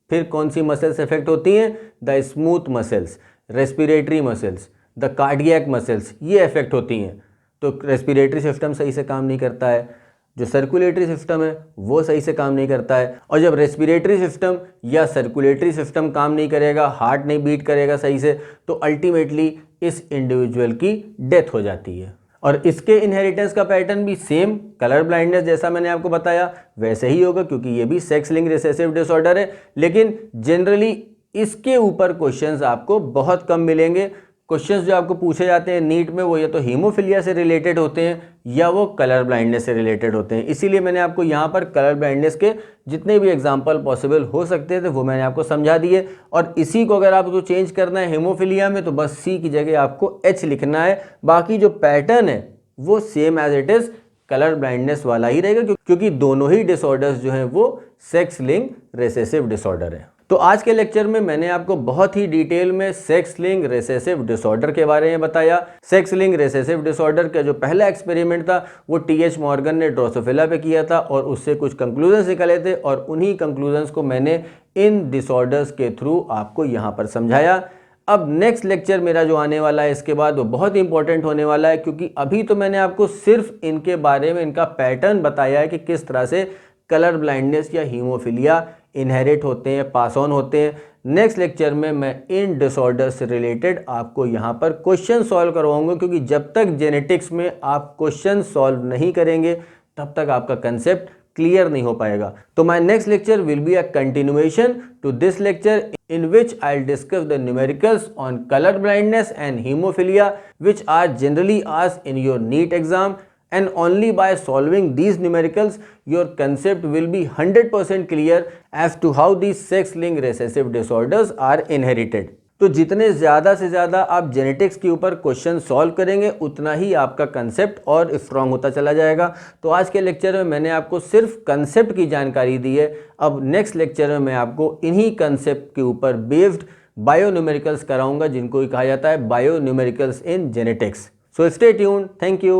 फिर कौन सी मसल्स इफेक्ट होती हैं? The smooth muscles, respiratory muscles, the cardiac muscles, ये इफेक्ट होती हैं। तो रेस्पिरेटरी सिस्टम सही से काम नहीं करता है, जो सर्कुलेटरी सिस्टम है वो सही से काम नहीं करता है, और जब रेस्पिरेटरी सिस्टम या सर्कुलेटरी सिस्टम काम नहीं करेगा, हार्ट नहीं बीट करेगा सही से, तो अल्टीमेटली इस इंडिविजुअल की डेथ हो जाती है। और इसके इनहेरिटेंस का पैटर्न भी सेम कलर ब्लाइंडनेस जैसा मैंने आपको बताया वैसे ही होगा, क्योंकि ये भी सेक्स लिंक रिसेसिव डिसऑर्डर है। लेकिन जनरली इसके ऊपर क्वेश्चंस आपको बहुत कम मिलेंगे। क्वेश्चंस जो आपको पूछे जाते हैं नीट में वो या तो हीमोफिलिया से रिलेटेड होते हैं या वो कलर ब्लाइंडनेस से रिलेटेड होते हैं। इसीलिए मैंने आपको यहाँ पर कलर ब्लाइंडनेस के जितने भी एग्जाम्पल पॉसिबल हो सकते थे वो मैंने आपको समझा दिए। और इसी को अगर आपको चेंज करना है हीमोफिलिया में तो बस सी की जगह आपको एच लिखना है, बाकी जो पैटर्न है वो same as it is colour blindness वाला ही रहेगा, क्योंकि दोनों ही डिसऑर्डर्स जो हैं वो सेक्स लिंक रिसेसिव डिसऑर्डर है। तो आज के लेक्चर में मैंने आपको बहुत ही डिटेल में सेक्स लिंक रिसेसिव डिसऑर्डर के बारे में बताया। सेक्स लिंक रिसेसिव डिसऑर्डर का जो पहला एक्सपेरिमेंट था वो टी.एच. मॉर्गन ने ड्रोसोफिला पे किया था और उससे कुछ कंक्लूजन्स निकले थे, और उन्हीं कंक्लूजन्स को मैंने इन डिसऑर्डर्स के थ्रू आपको यहाँ पर समझाया। अब नेक्स्ट लेक्चर मेरा जो आने वाला है इसके बाद वो बहुत इंपॉर्टेंट होने वाला है, क्योंकि अभी तो मैंने आपको सिर्फ इनके बारे में, इनका पैटर्न बताया है कि किस तरह से कलर ब्लाइंडनेस या हीमोफिलिया इनहेरिट होते हैं, पास ऑन होते हैं। नेक्स्ट लेक्चर में मैं इन डिसऑर्डर से रिलेटेड आपको यहाँ पर क्वेश्चन सॉल्व करवाऊंगा, क्योंकि जब तक जेनेटिक्स में आप क्वेश्चन सॉल्व नहीं करेंगे तब तक आपका कंसेप्ट क्लियर नहीं हो पाएगा। तो my next lecture will be a continuation to this lecture in which I'll discuss the numericals on color blindness and hemophilia, which are generally asked in your NEET exam, and only by solving these numericals your concept will be 100% clear as to how these sex linked recessive disorders are inherited. तो जितने ज़्यादा से ज़्यादा आप genetics के ऊपर question solve करेंगे उतना ही आपका कंसेप्ट और स्ट्रांग होता चला जाएगा। तो आज के लेक्चर में मैंने आपको सिर्फ कंसेप्ट की जानकारी दी है। अब नेक्स्ट लेक्चर में मैं आपको इन्हीं कंसेप्ट के ऊपर बेस्ड बायोन्यूमेरिकल्स कराऊंगा, जिनको कहा जाता है bionumericals in genetics. So stay tuned, thank you.